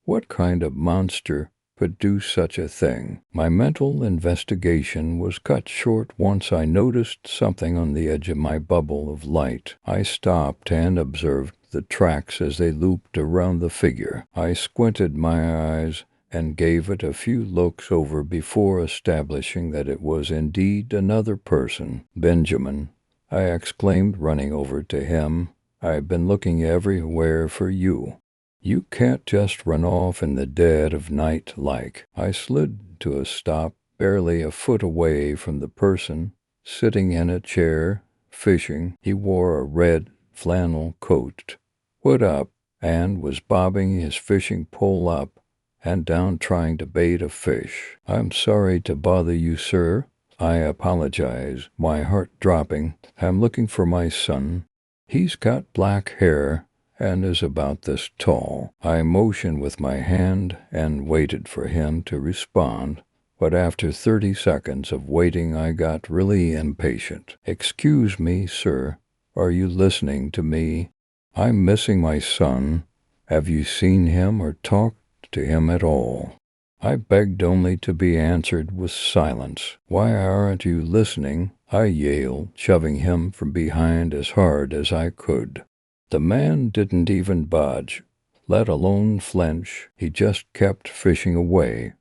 What kind of monster could do such a thing? My mental investigation was cut short once I noticed something on the edge of my bubble of light. I stopped and observed the tracks as they looped around the figure. I squinted my eyes and gave it a few looks over before establishing that it was indeed another person. "Benjamin," I exclaimed, running over to him. "I've been looking everywhere for you. You can't just run off in the dead of night like." I slid to a stop barely a foot away from the person sitting in a chair, fishing. He wore a red flannel coat, hood up, and was bobbing his fishing pole up and down trying to bait a fish. "I'm sorry to bother you, sir," I apologized, my heart dropping. "I'm looking for my son. He's got black hair and is about this tall." I motioned with my hand and waited for him to respond, but after 30 seconds of waiting I got really impatient. "Excuse me, sir, are you listening to me? I'm missing my son. Have you seen him or talked to him at all?" I begged only to be answered with silence. "Why aren't you listening?" I yelled, shoving him from behind as hard as I could. The man didn't even budge, let alone flinch. He just kept fishing away.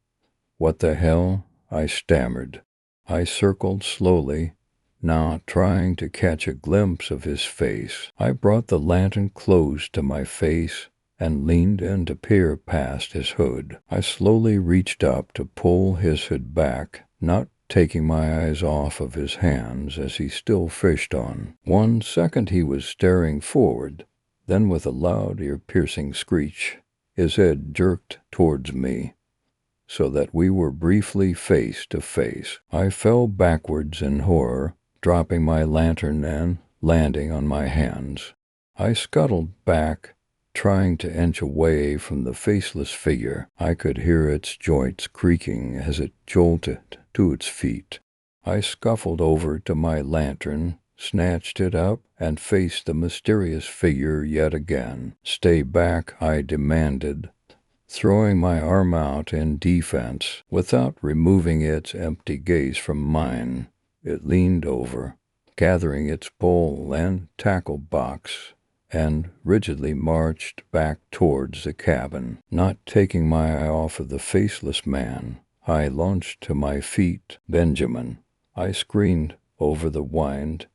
"What the hell?" I stammered. I circled slowly, now trying to catch a glimpse of his face. I brought the lantern close to my face and leaned in to peer past his hood. I slowly reached up to pull his hood back, not taking my eyes off of his hands as he still fished on. 1 second he was staring forward, then with a loud ear-piercing screech, his head jerked towards me, so that we were briefly face to face. I fell backwards in horror, dropping my lantern and landing on my hands. I scuttled back, trying to inch away from the faceless figure. I could hear its joints creaking as it jolted to its feet. I scuffled over to my lantern, snatched it up, and faced the mysterious figure yet again. "Stay back," I demanded, throwing my arm out in defense. Without removing its empty gaze from mine, it leaned over, gathering its pole and tackle box, and rigidly marched back towards the cabin. Not taking my eye off of the faceless man, I launched to my feet. "Benjamin," I screamed over the wind,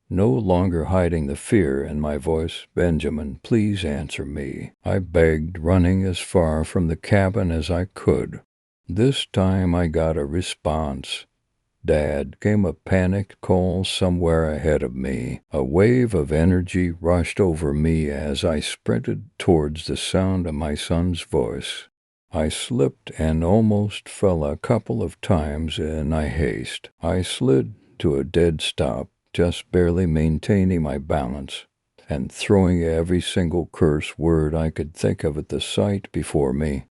no longer hiding the fear in my voice. "Benjamin, please answer me," I begged, running as far from the cabin as I could. This time I got a response. "Dad," came a panicked call somewhere ahead of me. A wave of energy rushed over me as I sprinted towards the sound of my son's voice. I slipped and almost fell a couple of times in my haste. I slid to a dead stop, just barely maintaining my balance, and throwing every single curse word I could think of at the sight before me.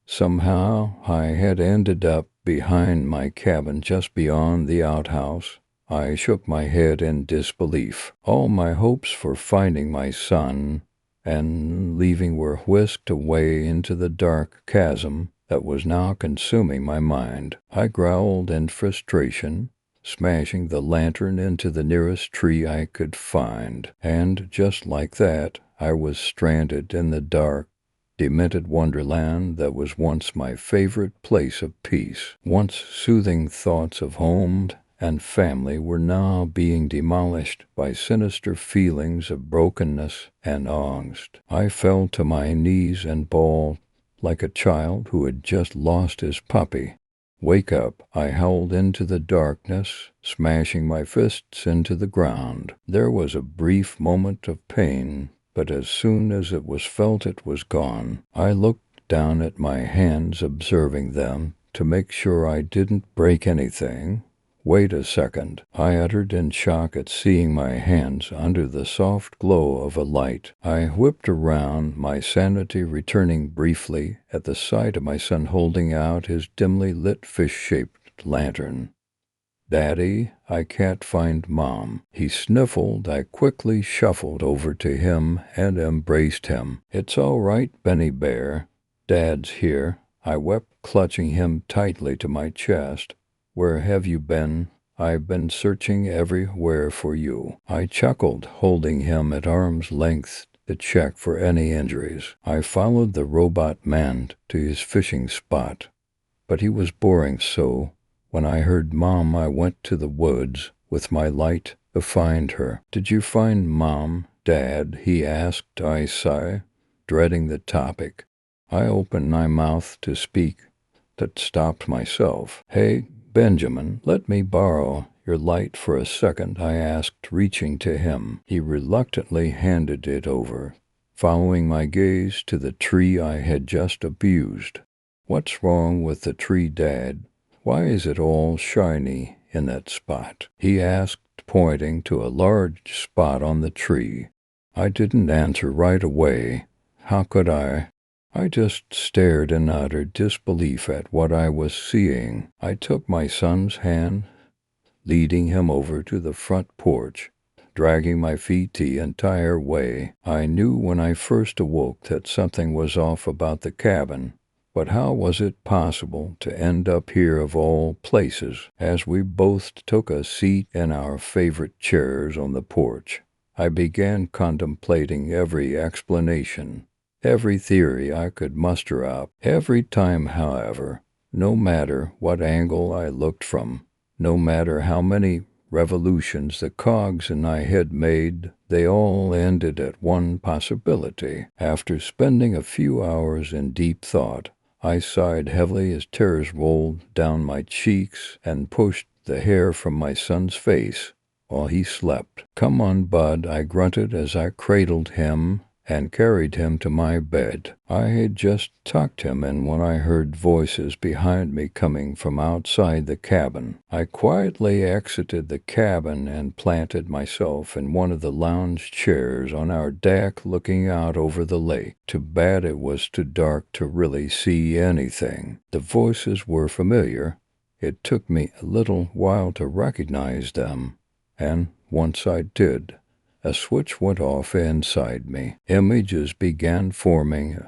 Somehow, I had ended up behind my cabin just beyond the outhouse. I shook my head in disbelief. All my hopes for finding my son and leaving were whisked away into the dark chasm that was now consuming my mind. I growled in frustration, smashing the lantern into the nearest tree I could find. And just like that, I was stranded in the dark, demented wonderland that was once my favorite place of peace. Once soothing thoughts of home and family were now being demolished by sinister feelings of brokenness and angst. I fell to my knees and bawled like a child who had just lost his puppy. "Wake up," I howled into the darkness, smashing my fists into the ground. There was a brief moment of pain, but as soon as it was felt, it was gone. I looked down at my hands, observing them to make sure I didn't break anything. "Wait a second," I uttered in shock at seeing my hands under the soft glow of a light. I whipped around, my sanity returning briefly at the sight of my son holding out his dimly lit fish-shaped lantern. "Daddy, I can't find Mom." He sniffled. I quickly shuffled over to him and embraced him. "It's all right, Benny Bear. Dad's here," I wept, clutching him tightly to my chest. "Where have you been? I've been searching everywhere for you." I chuckled, holding him at arm's length to check for any injuries. I followed the robot man to his fishing spot, but he was boring, so when I heard Mom, I went to the woods with my light to find her. "Did you find Mom, Dad?" he asked. I sighed, dreading the topic. I opened my mouth to speak, but stopped myself. "Hey, Benjamin, let me borrow your light for a second," I asked, reaching to him. He reluctantly handed it over, following my gaze to the tree I had just abused. "What's wrong with the tree, Dad? Why is it all shiny in that spot?" he asked, pointing to a large spot on the tree. I didn't answer right away. How could I? I just stared in utter disbelief at what I was seeing. I took my son's hand, leading him over to the front porch, dragging my feet the entire way. I knew when I first awoke that something was off about the cabin, but how was it possible to end up here of all places? As we both took a seat in our favorite chairs on the porch, I began contemplating every explanation, every theory I could muster up. Every time, however, no matter what angle I looked from, no matter how many revolutions the cogs in my head made, they all ended at one possibility. After spending a few hours in deep thought, I sighed heavily as tears rolled down my cheeks and pushed the hair from my son's face while he slept. "Come on, Bud," I grunted as I cradled him and carried him to my bed. I had just tucked him in when I heard voices behind me coming from outside the cabin. I quietly exited the cabin and planted myself in one of the lounge chairs on our deck, looking out over the lake. Too bad it was too dark to really see anything. The voices were familiar. It took me a little while to recognize them, and once I did, a switch went off inside me. Images began forming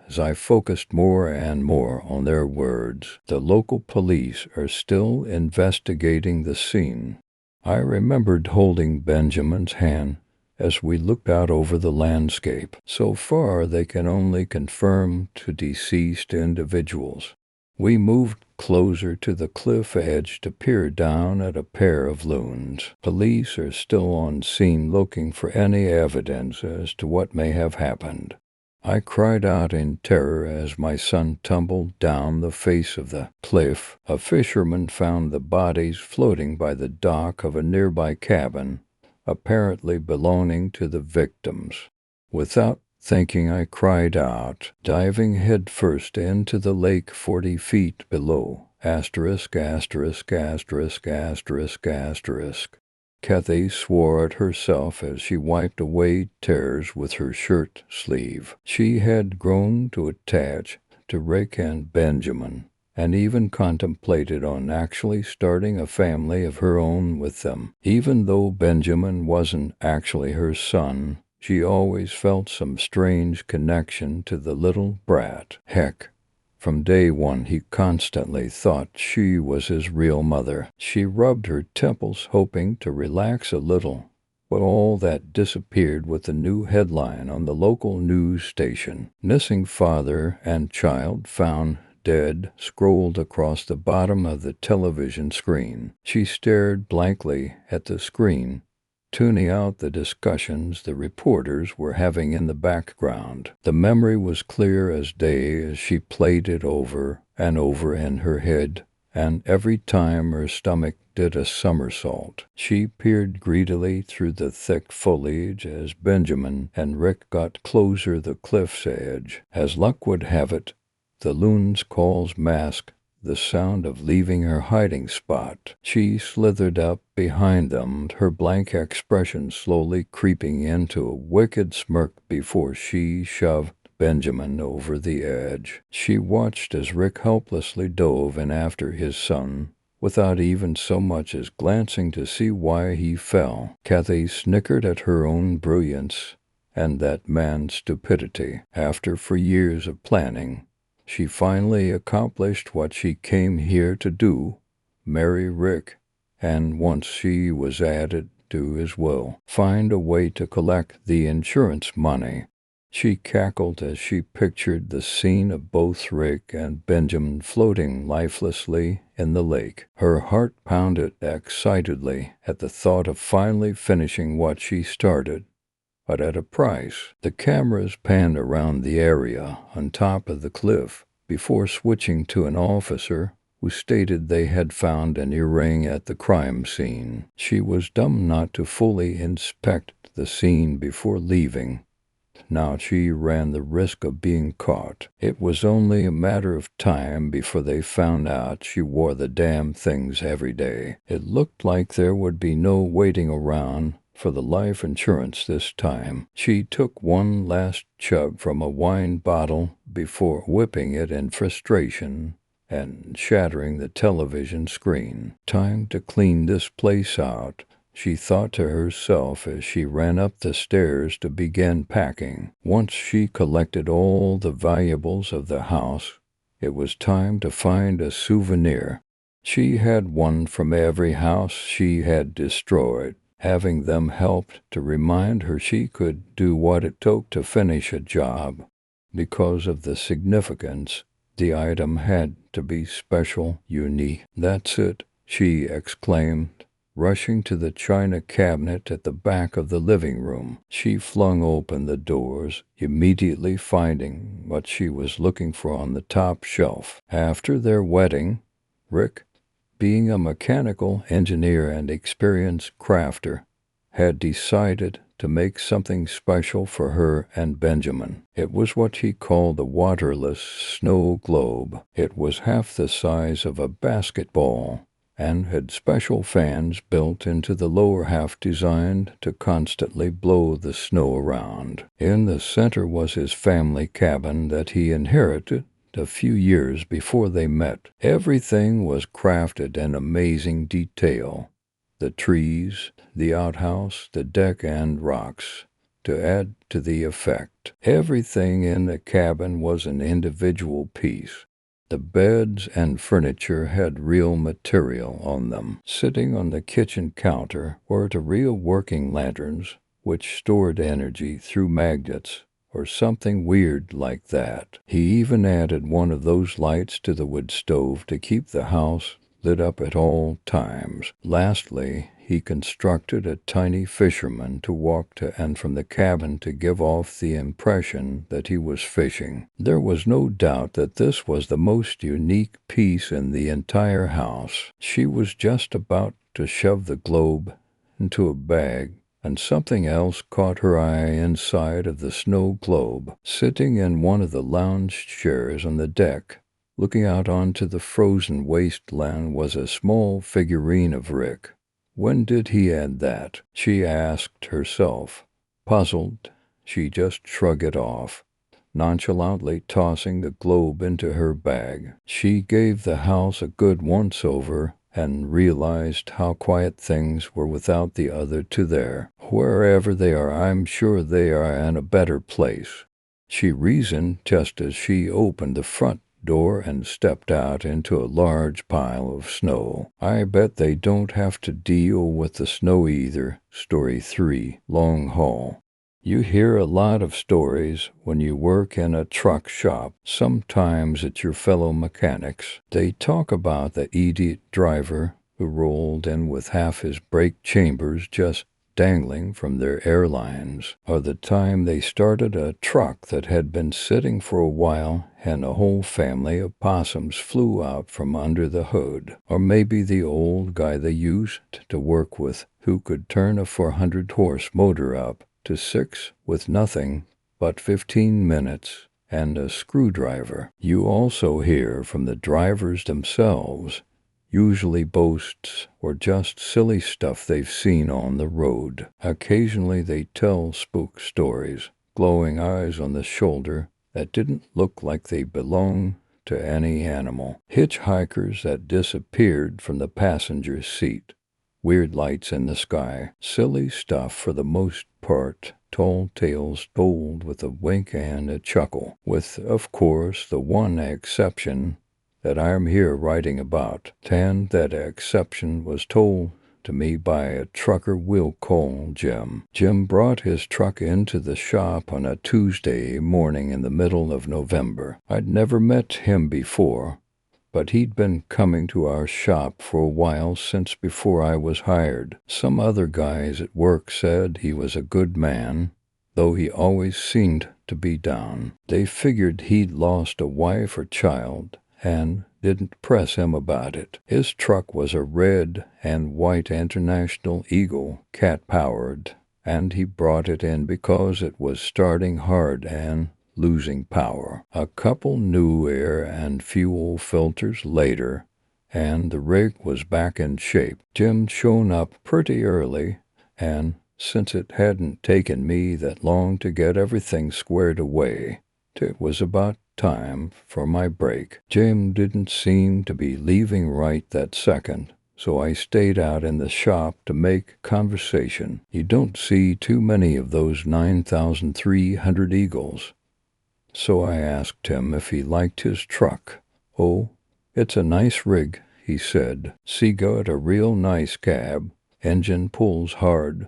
as I focused more and more on their words. "The local police are still investigating the scene." I remembered holding Benjamin's hand as we looked out over the landscape. "So far, they can only confirm to deceased individuals." We moved closer to the cliff edge to peer down at a pair of loons. "Police are still on scene looking for any evidence as to what may have happened." I cried out in terror as my son tumbled down the face of the cliff. A fisherman found the bodies floating by the dock of a nearby cabin, apparently belonging to the victims. Without thinking, I cried out, diving headfirst into the lake 40 feet below. Asterisk, asterisk, asterisk, asterisk, asterisk. Kathy swore at herself as she wiped away tears with her shirt sleeve. She had grown to attach to Rick and Benjamin, and even contemplated on actually starting a family of her own with them. Even though Benjamin wasn't actually her son, she always felt some strange connection to the little brat. Heck, from day one he constantly thought she was his real mother. She rubbed her temples, hoping to relax a little, but all that disappeared with the new headline on the local news station. "Missing father and child found dead scrolled across the bottom of the television screen. She stared blankly at the screen, tuning out the discussions the reporters were having in the background. The memory was clear as day as she played it over and over in her head, and every time her stomach did a somersault. She peered greedily through the thick foliage as Benjamin and Rick got closer to the cliff's edge. As luck would have it, the loon's calls masked the sound of leaving her hiding spot. She slithered up behind them, her blank expression slowly creeping into a wicked smirk before she shoved Benjamin over the edge. She watched as Rick helplessly dove in after his son, without even so much as glancing to see why he fell. Kathy snickered at her own brilliance and that man's stupidity. After 4 years of planning, she finally accomplished what she came here to do, marry Rick, and once she was added to his will, find a way to collect the insurance money. She cackled as she pictured the scene of both Rick and Benjamin floating lifelessly in the lake. Her heart pounded excitedly at the thought of finally finishing what she started, but at a price. The cameras panned around the area on top of the cliff before switching to an officer who stated they had found an earring at the crime scene. She was dumb not to fully inspect the scene before leaving. Now she ran the risk of being caught. It was only a matter of time before they found out she wore the damn things every day. It looked like there would be no waiting around for the life insurance this time. She took one last chug from a wine bottle before whipping it in frustration and shattering the television screen. Time to clean this place out, she thought to herself as she ran up the stairs to begin packing. Once she collected all the valuables of the house, it was time to find a souvenir. She had one from every house she had destroyed. Having them helped to remind her she could do what it took to finish a job. Because of the significance, the item had to be special, unique. "That's it," she exclaimed, rushing to the china cabinet at the back of the living room. She flung open the doors, immediately finding what she was looking for on the top shelf. After their wedding, Rick, being a mechanical engineer and experienced crafter, had decided to make something special for her and Benjamin. It was what he called the waterless snow globe. It was half the size of a basketball and had special fans built into the lower half designed to constantly blow the snow around. In the center was his family cabin that he inherited a few years before they met. Everything was crafted in amazing detail. The trees, the outhouse, the deck, and rocks, to add to the effect. Everything in the cabin was an individual piece. The beds and furniture had real material on them. Sitting on the kitchen counter were the real working lanterns, which stored energy through magnets, or something weird like that. He even added one of those lights to the wood stove to keep the house lit up at all times. Lastly, he constructed a tiny fisherman to walk to and from the cabin to give off the impression that he was fishing. There was no doubt that this was the most unique piece in the entire house. She was just about to shove the globe into a bag, and something else caught her eye inside of the snow globe. Sitting in one of the lounge chairs on the deck, looking out onto the frozen wasteland, was a small figurine of Rick. When did he add that? She asked herself. Puzzled, she just shrugged it off, nonchalantly tossing the globe into her bag. She gave the house a good once-over and realized how quiet things were without the other two there. Wherever they are, I'm sure they are in a better place, she reasoned just as she opened the front door and stepped out into a large pile of snow. I bet they don't have to deal with the snow either. Story 3, Long Haul. You hear a lot of stories when you work in a truck shop. Sometimes it's your fellow mechanics. They talk about the idiot driver who rolled in with half his brake chambers just dangling from their airlines, or the time they started a truck that had been sitting for a while and a whole family of possums flew out from under the hood, or maybe the old guy they used to work with who could turn a 400-horse motor up to 6 with nothing but 15 minutes and a screwdriver. You also hear from the drivers themselves, usually boasts or just silly stuff they've seen on the road. Occasionally they tell spook stories, glowing eyes on the shoulder that didn't look like they belonged to any animal, hitchhikers that disappeared from the passenger seat, weird lights in the sky, silly stuff for the most part, tall tales told with a wink and a chuckle, with, of course, the one exception that I am here writing about, and that exception was told to me by a trucker we'll call Jim. Jim brought his truck into the shop on a Tuesday morning in the middle of November. I'd never met him before, but he'd been coming to our shop for a while since before I was hired. Some other guys at work said he was a good man, though he always seemed to be down. They figured he'd lost a wife or child and didn't press him about it. His truck was a red and white International Eagle, cat-powered, and he brought it in because it was starting hard and losing power. A couple new air and fuel filters later, and the rig was back in shape. Jim showed up pretty early, and since it hadn't taken me that long to get everything squared away, it was about time for my break. Jim didn't seem to be leaving right that second, so I stayed out in the shop to make conversation. You don't see too many of those 9,300 Eagles. So I asked him if he liked his truck. "Oh, it's a nice rig," he said. "See, got a real nice cab, engine pulls hard,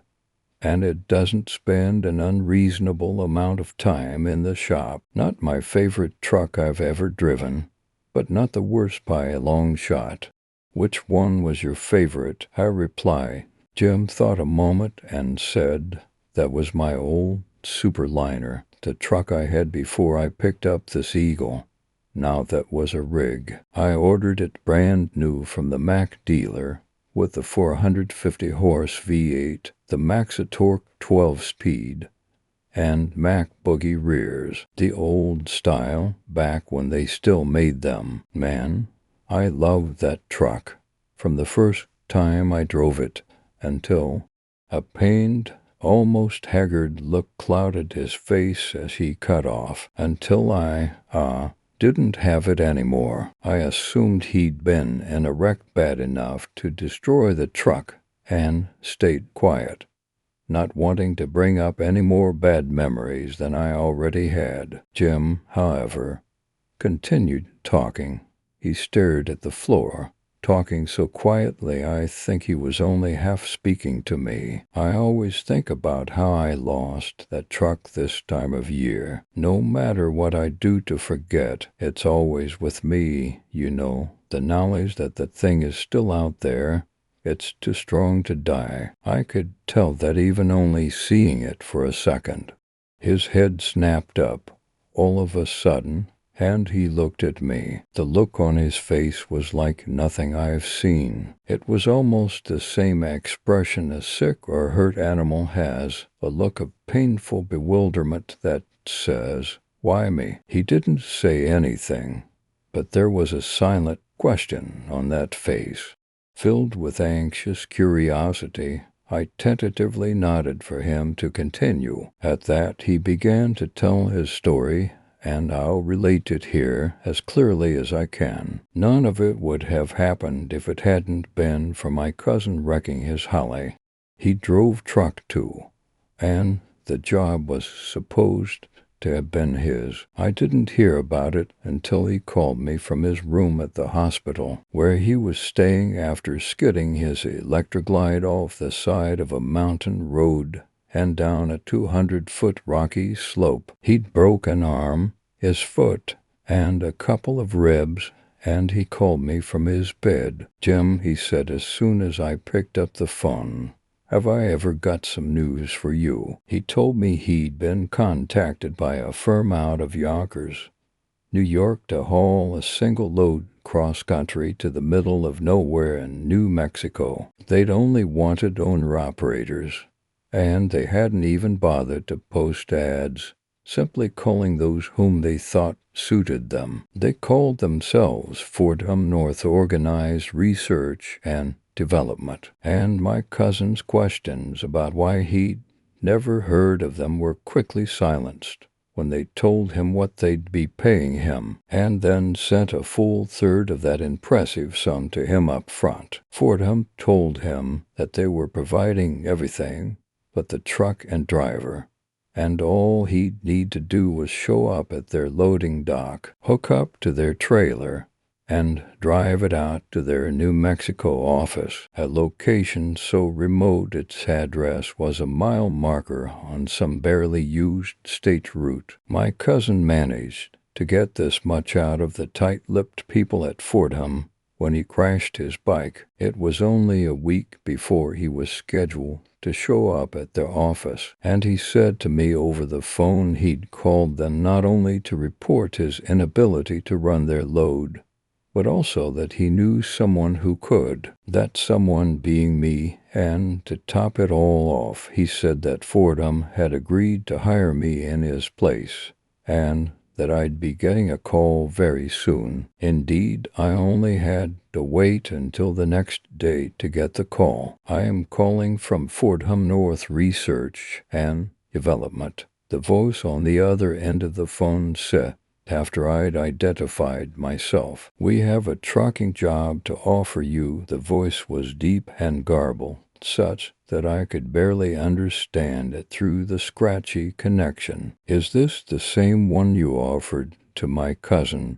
and it doesn't spend an unreasonable amount of time in the shop. Not my favorite truck I've ever driven, but not the worst by a long shot." "Which one was your favorite?" I replied. Jim thought a moment and said, "That was my old Superliner, the truck I had before I picked up this Eagle. Now that was a rig. I ordered it brand new from the Mack dealer, with the 450-horse V8, the Max-a-Torque 12-speed, and Mack boogie rears, the old style, back when they still made them. Man, I loved that truck, from the first time I drove it until—" A pained, almost haggard look clouded his face as he cut off. "Until I didn't have it anymore. I assumed he'd been in a wreck bad enough to destroy the truck and stayed quiet, not wanting to bring up any more bad memories than I already had." Jim, however, continued talking. He stared at the floor, talking so quietly I think he was only half speaking to me. I always think about how I lost that truck this time of year. No matter what I do to forget, it's always with me, you know, the knowledge that the thing is still out there. It's too strong to die. I could tell that even only seeing it for a second. His head snapped up all of a sudden, and he looked at me. The look on his face was like nothing I've seen. It was almost the same expression a sick or hurt animal has, a look of painful bewilderment that says, "Why me?" He didn't say anything, but there was a silent question on that face. Filled with anxious curiosity, I tentatively nodded for him to continue. At that, he began to tell his story, and I'll relate it here as clearly as I can. None of it would have happened if it hadn't been for my cousin wrecking his Holly. He drove truck too, and the job was supposed to have been his. I didn't hear about it until he called me from his room at the hospital, where he was staying after skidding his Electroglide off the side of a mountain road and down a 200-foot rocky slope. He'd broke an arm, his foot, and a couple of ribs, and he called me from his bed. "Jim," he said as soon as I picked up the phone, "have I ever got some news for you?" He told me he'd been contacted by a firm out of Yonkers, New York, to haul a single load cross-country to the middle of nowhere in New Mexico. They'd only wanted owner-operators, and they hadn't even bothered to post ads, simply calling those whom they thought suited them. They called themselves Fordham North Organized Research and Development, and my cousin's questions about why he'd never heard of them were quickly silenced when they told him what they'd be paying him, and then sent a full third of that impressive sum to him up front. Fordham told him that they were providing everything but the truck and driver, and all he'd need to do was show up at their loading dock, hook up to their trailer, and drive it out to their New Mexico office, a location so remote its address was a mile marker on some barely used state route. My cousin managed to get this much out of the tight-lipped people at Fordham when he crashed his bike. It was only a week before he was scheduled to show up at their office, and he said to me over the phone he'd called them not only to report his inability to run their load, but also that he knew someone who could, that someone being me, and to top it all off, he said that Fordham had agreed to hire me in his place, and that I'd be getting a call very soon. Indeed, I only had to wait until the next day to get the call. "I am calling from Fordham North Research and Development," the voice on the other end of the phone said, after I'd identified myself. "We have a trucking job to offer you." The voice was deep and garbled, such that I could barely understand it through the scratchy connection. "Is this the same one you offered to my cousin?"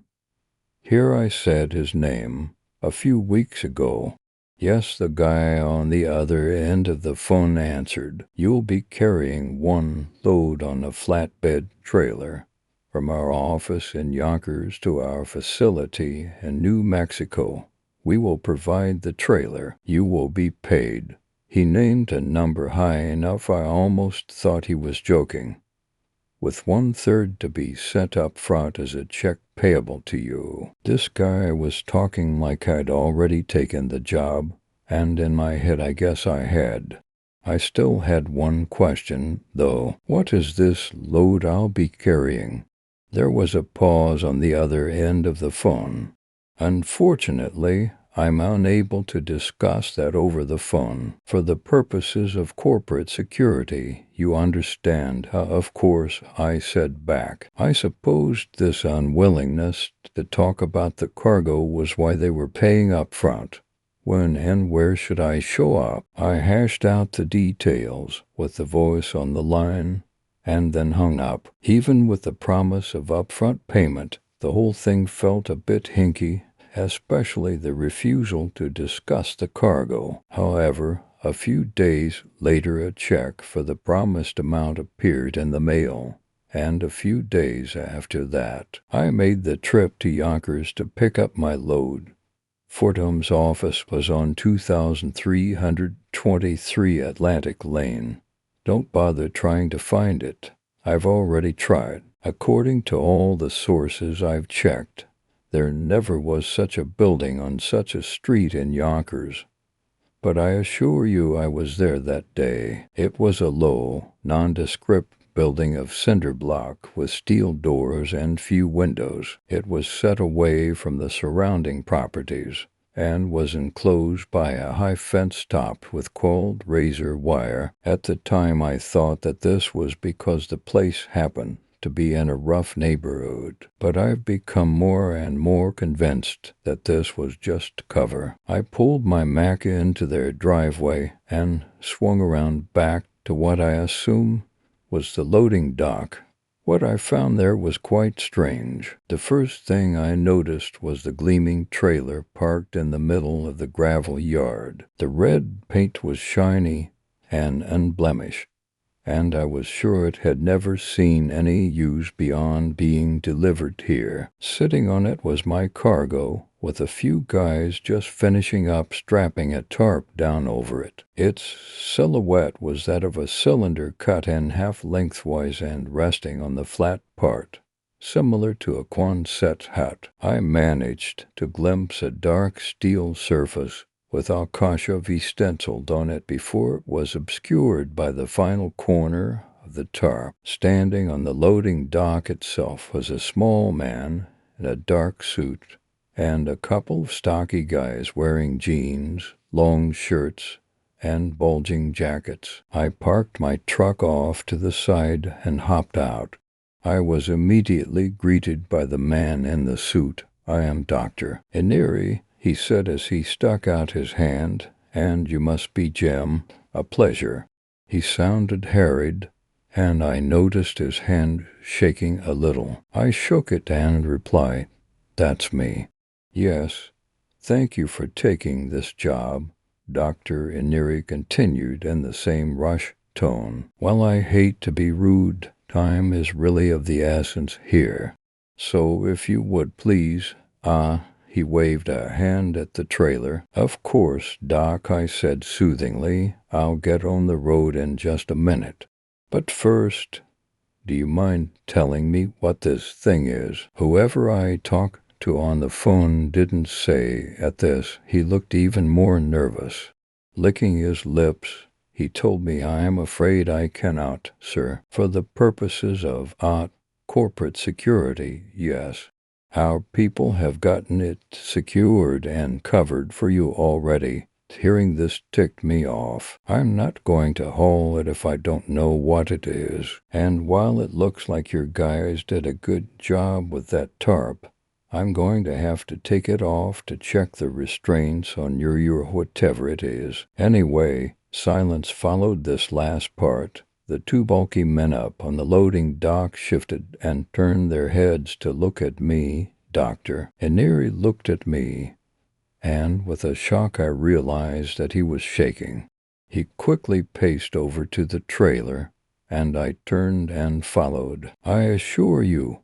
Here I said his name. "A few weeks ago." "Yes," the guy on the other end of the phone answered. "You'll be carrying one load on a flatbed trailer from our office in Yonkers to our facility in New Mexico. We will provide the trailer. You will be paid." He named a number high enough I almost thought he was joking. "With 1/3 to be sent up front as a check payable to you." This guy was talking like I'd already taken the job, and in my head I guess I had. I still had one question, though. "What is this load I'll be carrying?" There was a pause on the other end of the phone. "Unfortunately, I'm unable to discuss that over the phone. For the purposes of corporate security, you understand." "Of course," I said back. I supposed this unwillingness to talk about the cargo was why they were paying up front. When and where should I show up? I hashed out the details with the voice on the line, and then hung up. Even with the promise of upfront payment, the whole thing felt a bit hinky, especially the refusal to discuss the cargo. However, a few days later a check for the promised amount appeared in the mail, and a few days after that, I made the trip to Yonkers to pick up my load. Fordham's office was on 2323 Atlantic Lane. Don't bother trying to find it. I've already tried. According to all the sources I've checked, there never was such a building on such a street in Yonkers. But I assure you I was there that day. It was a low, nondescript building of cinder block with steel doors and few windows. It was set away from the surrounding properties, and was enclosed by a high fence topped with coiled razor wire. At the time I thought that this was because the place happened to be in a rough neighborhood, but I've become more and more convinced that this was just cover. I pulled my Mac into their driveway and swung around back to what I assume was the loading dock. What I found there was quite strange. The first thing I noticed was the gleaming trailer parked in the middle of the gravel yard. The red paint was shiny and unblemished, and I was sure it had never seen any use beyond being delivered here. Sitting on it was my cargo, with a few guys just finishing up strapping a tarp down over it. Its silhouette was that of a cylinder cut in half lengthwise and resting on the flat part, similar to a Quonset hut. I managed to glimpse a dark steel surface with Akasha stenciled on it before it was obscured by the final corner of the tarp. Standing on the loading dock itself was a small man in a dark suit and a couple of stocky guys wearing jeans, long shirts, and bulging jackets. I parked my truck off to the side and hopped out. I was immediately greeted by the man in the suit. "I am Dr. Ineri," he said as he stuck out his hand, "and you must be Jim. A pleasure." He sounded harried, and I noticed his hand shaking a little. I shook it and replied, "That's me." "Yes, thank you for taking this job," Dr. Ineri continued in the same rush tone. "While I hate to be rude, time is really of the essence here. So if you would please, he waved a hand at the trailer. "Of course, Doc," I said soothingly. "I'll get on the road in just a minute. But first, do you mind telling me what this thing is?" Whoever I talked to on the phone didn't say. At this, he looked even more nervous. Licking his lips, he told me, "I am afraid I cannot, sir. For the purposes of corporate security, yes. Our people have gotten it secured and covered for you already." Hearing this ticked me off. "I'm not going to haul it if I don't know what it is. And while it looks like your guys did a good job with that tarp, I'm going to have to take it off to check the restraints on your whatever it is." Anyway, silence followed this last part. The two bulky men up on the loading dock shifted and turned their heads to look at me. Dr. Ineri looked at me, and with a shock I realized that he was shaking. He quickly paced over to the trailer, and I turned and followed. "I assure you,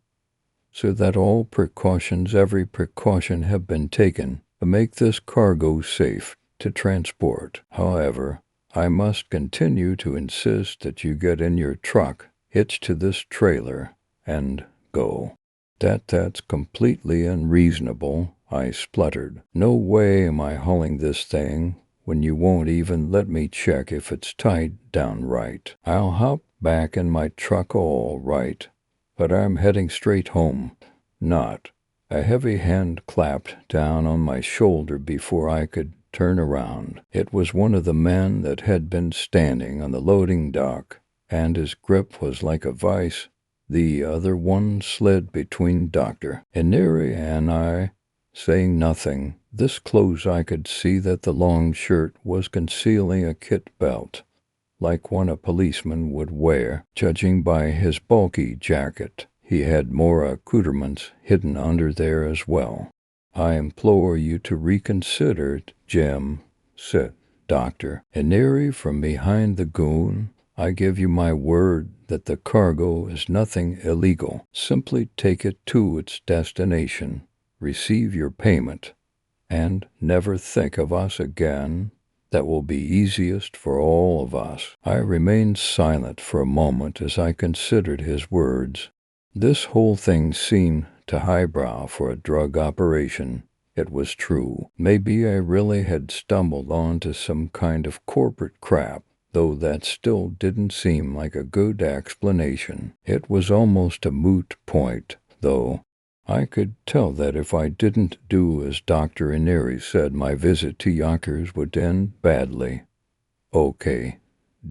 so that all precautions, every precaution have been taken to make this cargo safe to transport. However, I must continue to insist that you get in your truck, hitch to this trailer, and go." That's completely unreasonable," I spluttered. "No way am I hauling this thing when you won't even let me check if it's tied down right. I'll hop back in my truck all right, but I'm heading straight home, not." A heavy hand clapped down on my shoulder before I could turn around. It was one of the men that had been standing on the loading dock, and his grip was like a vice. The other one slid between Dr. Ineri and I, saying nothing. This close I could see that the long shirt was concealing a kit belt, like one a policeman would wear. Judging by his bulky jacket, he had more accoutrements hidden under there as well. "I implore you to reconsider, Jim," said Dr. Ineri from behind the goon. "I give you my word that the cargo is nothing illegal. Simply take it to its destination, receive your payment, and never think of us again. That will be easiest for all of us." I remained silent for a moment as I considered his words. This whole thing seemed too highbrow for a drug operation. It was true. Maybe I really had stumbled onto some kind of corporate crap, though that still didn't seem like a good explanation. It was almost a moot point, though. I could tell that if I didn't do as Dr. Ineri said, my visit to Yonkers would end badly. "Okay,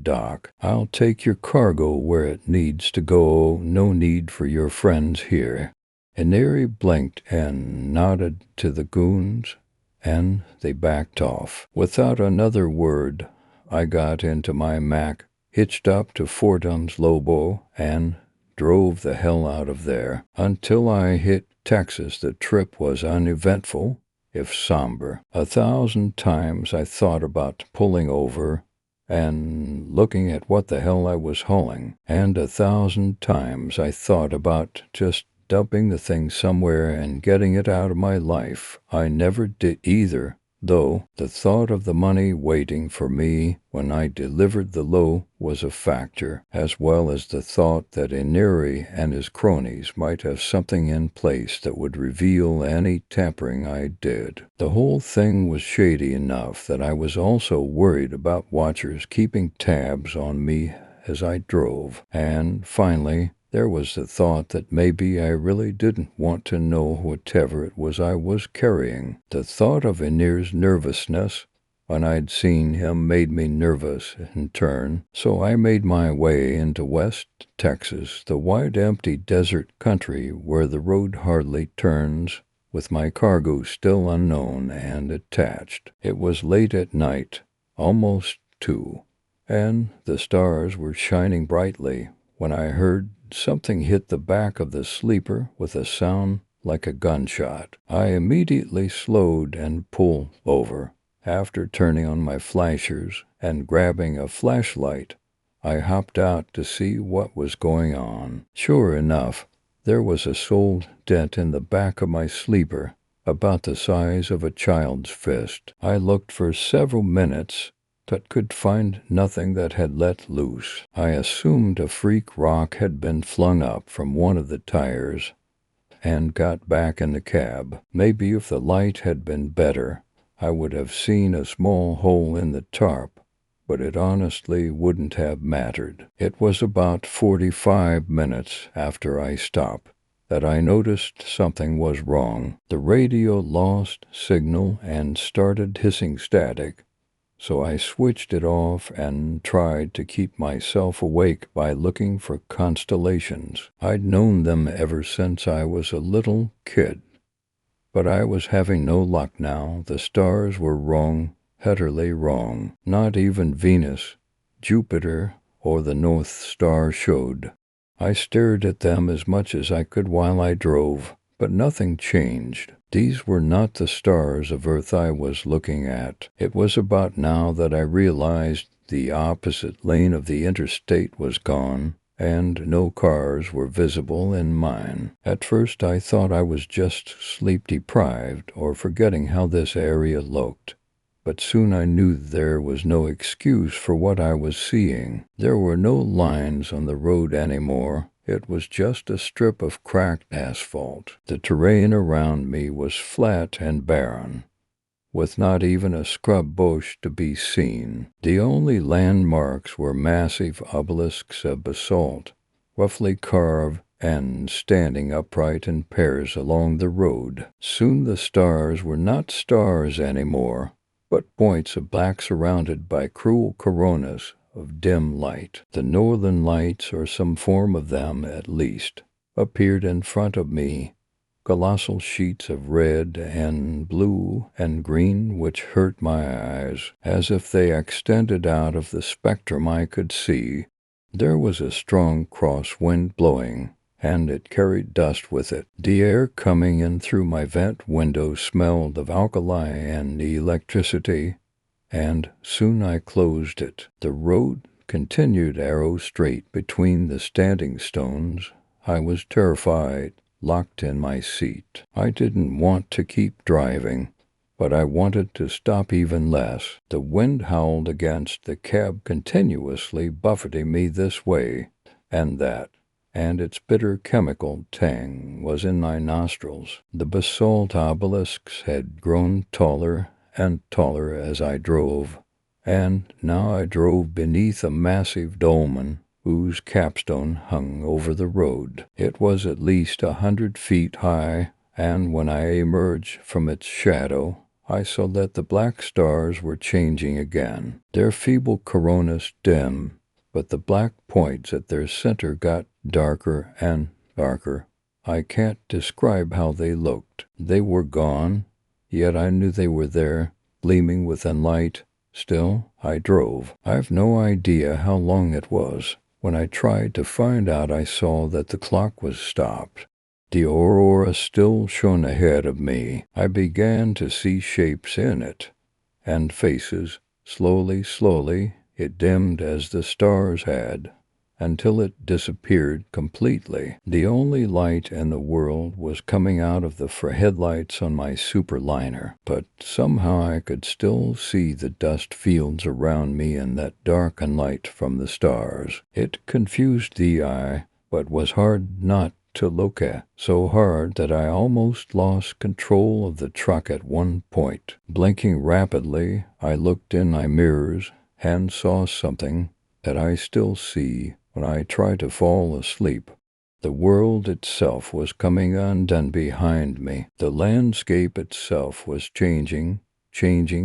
Doc, I'll take your cargo where it needs to go. No need for your friends here." Ineri blinked and nodded to the goons, and they backed off. Without another word, I got into my Mac, hitched up to Fordham's Lobo, and drove the hell out of there. Until I hit Texas, the trip was uneventful, if somber. 1,000 times I thought about pulling over and looking at what the hell I was hauling. And 1,000 times I thought about just dumping the thing somewhere and getting it out of my life. I never did either, though the thought of the money waiting for me when I delivered the load was a factor, as well as the thought that Ineri and his cronies might have something in place that would reveal any tampering I did. The whole thing was shady enough that I was also worried about watchers keeping tabs on me as I drove, and finally, there was the thought that maybe I really didn't want to know whatever it was I was carrying. The thought of Anir's nervousness when I'd seen him made me nervous in turn, so I made my way into West Texas, the wide empty desert country where the road hardly turns, with my cargo still unknown and attached. It was late at night, almost 2, and the stars were shining brightly when I heard something hit the back of the sleeper with a sound like a gunshot. I immediately slowed and pulled over. After turning on my flashers and grabbing a flashlight, I hopped out to see what was going on. Sure enough, there was a sole dent in the back of my sleeper, about the size of a child's fist. I looked for several minutes, but could find nothing that had let loose. I assumed a freak rock had been flung up from one of the tires and got back in the cab. Maybe if the light had been better, I would have seen a small hole in the tarp, but it honestly wouldn't have mattered. It was about 45 minutes after I stopped that I noticed something was wrong. The radio lost signal and started hissing static, so I switched it off and tried to keep myself awake by looking for constellations. I'd known them ever since I was a little kid, but I was having no luck now. The stars were wrong, utterly wrong. Not even Venus, Jupiter, or the North Star showed. I stared at them as much as I could while I drove, but nothing changed. These were not the stars of Earth I was looking at. It was about now that I realized the opposite lane of the interstate was gone, and no cars were visible in mine. At first I thought I was just sleep-deprived or forgetting how this area looked, but soon I knew there was no excuse for what I was seeing. There were no lines on the road anymore. It was just a strip of cracked asphalt. The terrain around me was flat and barren, with not even a scrub bush to be seen. The only landmarks were massive obelisks of basalt, roughly carved and standing upright in pairs along the road. Soon the stars were not stars anymore, but points of black surrounded by cruel coronas of dim light. The northern lights, or some form of them at least, appeared in front of me, colossal sheets of red and blue and green which hurt my eyes, as if they extended out of the spectrum I could see. There was a strong cross-wind blowing, and it carried dust with it. The air coming in through my vent window smelled of alkali and electricity, and soon I closed it. The road continued arrow straight between the standing stones. I was terrified, locked in my seat. I didn't want to keep driving, but I wanted to stop even less. The wind howled against the cab continuously, buffeting me this way and that, and its bitter chemical tang was in my nostrils. The basalt obelisks had grown taller and taller as I drove, and now I drove beneath a massive dolmen whose capstone hung over the road. It was at least 100 feet high, and when I emerged from its shadow, I saw that the black stars were changing again. Their feeble coronas dim, but the black points at their center got darker and darker. I can't describe how they looked. They were gone, yet I knew they were there, gleaming within light. Still, I drove. I've no idea how long it was. When I tried to find out, I saw that the clock was stopped. The aurora still shone ahead of me. I began to see shapes in it, and faces. Slowly, It dimmed as the stars had, until it disappeared completely. The only light in the world was coming out of the headlights on my superliner, but somehow I could still see the dust fields around me and that darkened light from the stars. It confused the eye, but was hard not to look at, so hard that I almost lost control of the truck at one point. Blinking rapidly, I looked in my mirrors and saw something that I still see when I try to fall asleep. The world itself was coming undone behind me. The landscape itself was changing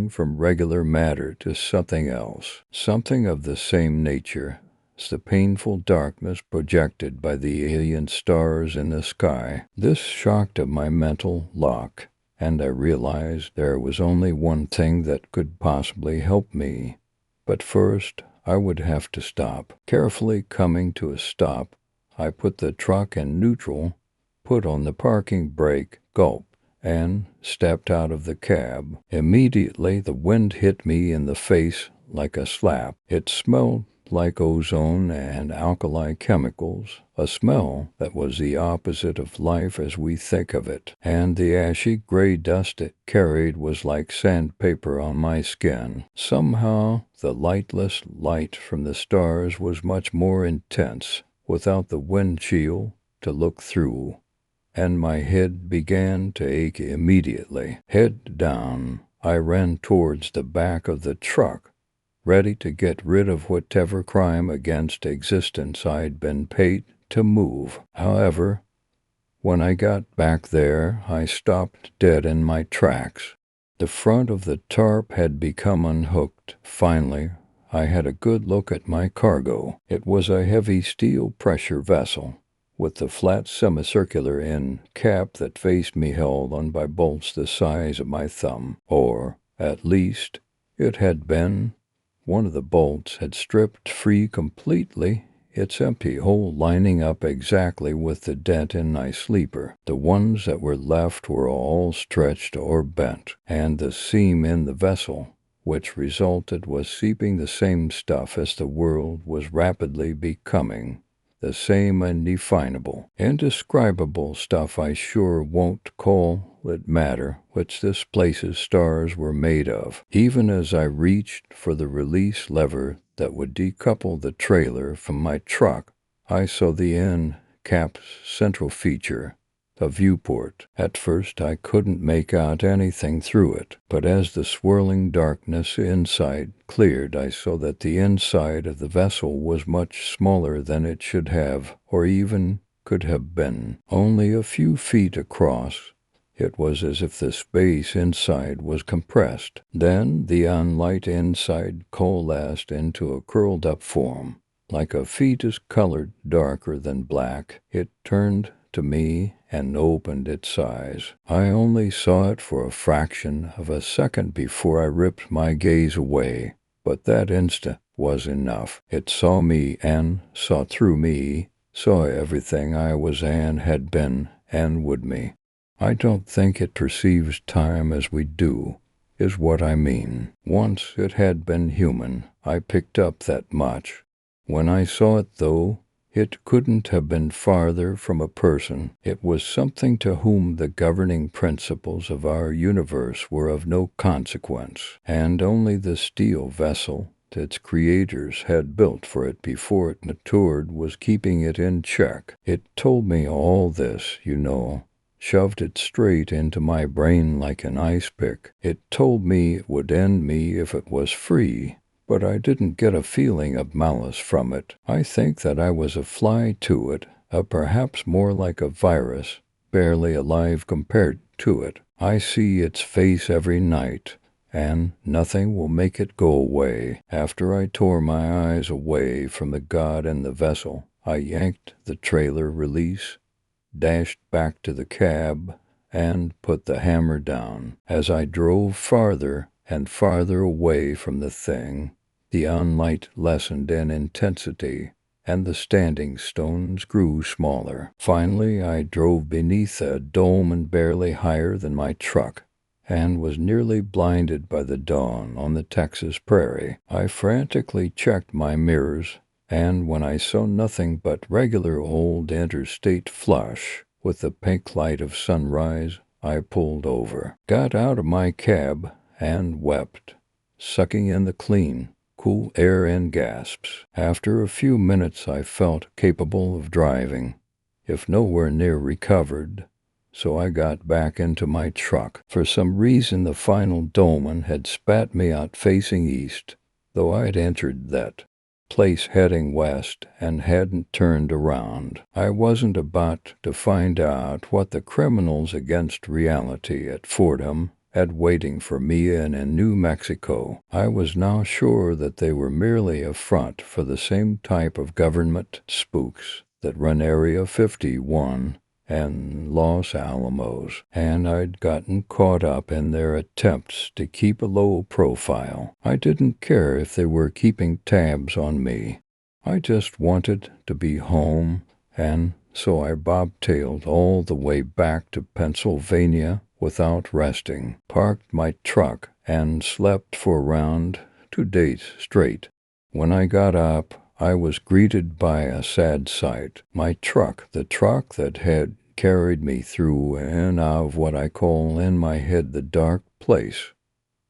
from regular matter to something else, something of the same nature as the painful darkness projected by the alien stars in the sky. This shocked up my mental lock, and I realized there was only one thing that could possibly help me. But first, I would have to stop. Carefully coming to a stop, I put the truck in neutral, put on the parking brake, gulped, and stepped out of the cab. Immediately, the wind hit me in the face like a slap. It smelled like ozone and alkali chemicals, a smell that was the opposite of life as we think of it, and the ashy gray dust it carried was like sandpaper on my skin. Somehow, the lightless light from the stars was much more intense, without the windshield to look through, and my head began to ache immediately. Head down, I ran towards the back of the truck, ready to get rid of whatever crime against existence I'd been paid to move. However, when I got back there, I stopped dead in my tracks. The front of the tarp had become unhooked. Finally, I had a good look at my cargo. It was a heavy steel pressure vessel, with the flat semicircular end cap that faced me held on by bolts the size of my thumb, or, at least, it had been. One of the bolts had stripped free completely, its empty hole lining up exactly with the dent in my sleeper. The ones that were left were all stretched or bent, and the seam in the vessel, which resulted, was seeping the same stuff as the world was rapidly becoming. The same indefinable, indescribable stuff I sure won't call it matter, which this place's stars were made of. Even as I reached for the release lever that would decouple the trailer from my truck, I saw the end cap's central feature, a viewport. At first I couldn't make out anything through it, but as the swirling darkness inside cleared, I saw that the inside of the vessel was much smaller than it should have, or even could have been. Only a few feet across, it was as if the space inside was compressed. Then the unlight inside coalesced into a curled-up form, like a fetus colored darker than black. It turned to me and opened its eyes. I only saw it for a fraction of a second before I ripped my gaze away, but that instant was enough. It saw me and saw through me, saw everything I was and had been and would be. I don't think it perceives time as we do, is what I mean. Once it had been human. I picked up that much. When I saw it, though, it couldn't have been farther from a person. It was something to whom the governing principles of our universe were of no consequence, and only the steel vessel its creators had built for it before it matured was keeping it in check. It told me all this, you know, shoved it straight into my brain like an ice pick. It told me it would end me if it was free, but I didn't get a feeling of malice from it. I think that I was a fly to it, perhaps more like a virus, barely alive compared to it. I see its face every night, and nothing will make it go away. After I tore my eyes away from the god in the vessel, I yanked the trailer release, dashed back to the cab, and put the hammer down. As I drove farther and farther away from the thing, the unlight lessened in intensity, and the standing stones grew smaller. Finally, I drove beneath a dome and barely higher than my truck, and was nearly blinded by the dawn on the Texas prairie. I frantically checked my mirrors, and when I saw nothing but regular old interstate flush with the pink light of sunrise, I pulled over, got out of my cab, and wept, sucking in the clean, cool air in gasps. After a few minutes I felt capable of driving, if nowhere near recovered, so I got back into my truck. For some reason the final dolman had spat me out facing east, though I'd entered that place heading west and hadn't turned around. I wasn't about to find out what the criminals against reality at Fordham had waiting for me in New Mexico. I was now sure that they were merely a front for the same type of government spooks that run Area 51 and Los Alamos, and I'd gotten caught up in their attempts to keep a low profile. I didn't care if they were keeping tabs on me. I just wanted to be home, and so I bobtailed all the way back to Pennsylvania without resting, parked my truck, and slept for around 2 days straight. When I got up, I was greeted by a sad sight. My truck, the truck that had carried me through and out of what I call in my head the dark place,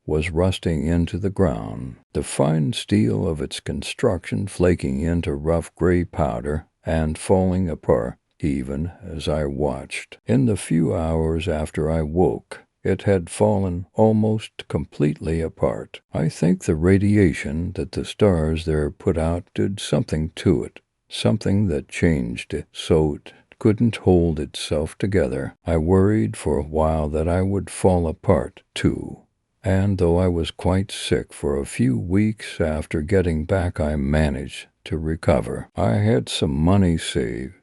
was rusting into the ground, the fine steel of its construction flaking into rough gray powder and falling apart even as I watched. In the few hours after I woke, it had fallen almost completely apart. I think the radiation that the stars there put out did something to it, something that changed it so it couldn't hold itself together. I worried for a while that I would fall apart, too. And though I was quite sick for a few weeks after getting back, I managed to recover. I had some money saved,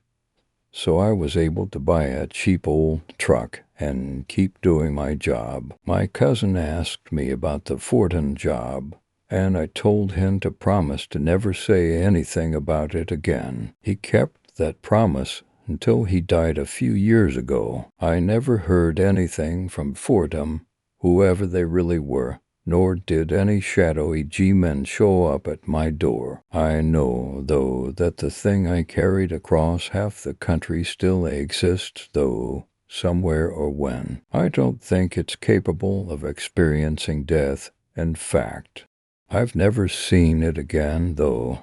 so I was able to buy a cheap old truck and keep doing my job. My cousin asked me about the Fordham job, and I told him to promise to never say anything about it again. He kept that promise until he died a few years ago. I never heard anything from Fordham, whoever they really were, nor did any shadowy G-men show up at my door. I know, though, that the thing I carried across half the country still exists, though somewhere or when. I don't think it's capable of experiencing death. In fact, I've never seen it again, though,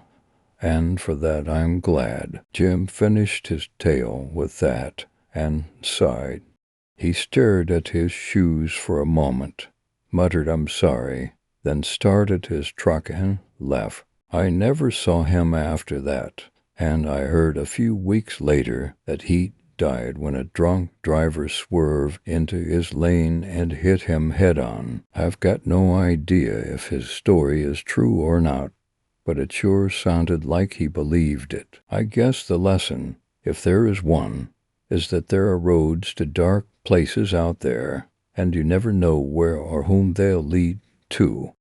and for that I'm glad. Jim finished his tale with that and sighed. He stared at his shoes for a moment, muttered "I'm sorry," then started his truck and left. I never saw him after that, and I heard a few weeks later that he died when a drunk driver swerved into his lane and hit him head-on. I've got no idea if his story is true or not, but it sure sounded like he believed it. I guess the lesson, if there is one, is that there are roads to dark places out there, and you never know where or whom they'll lead to.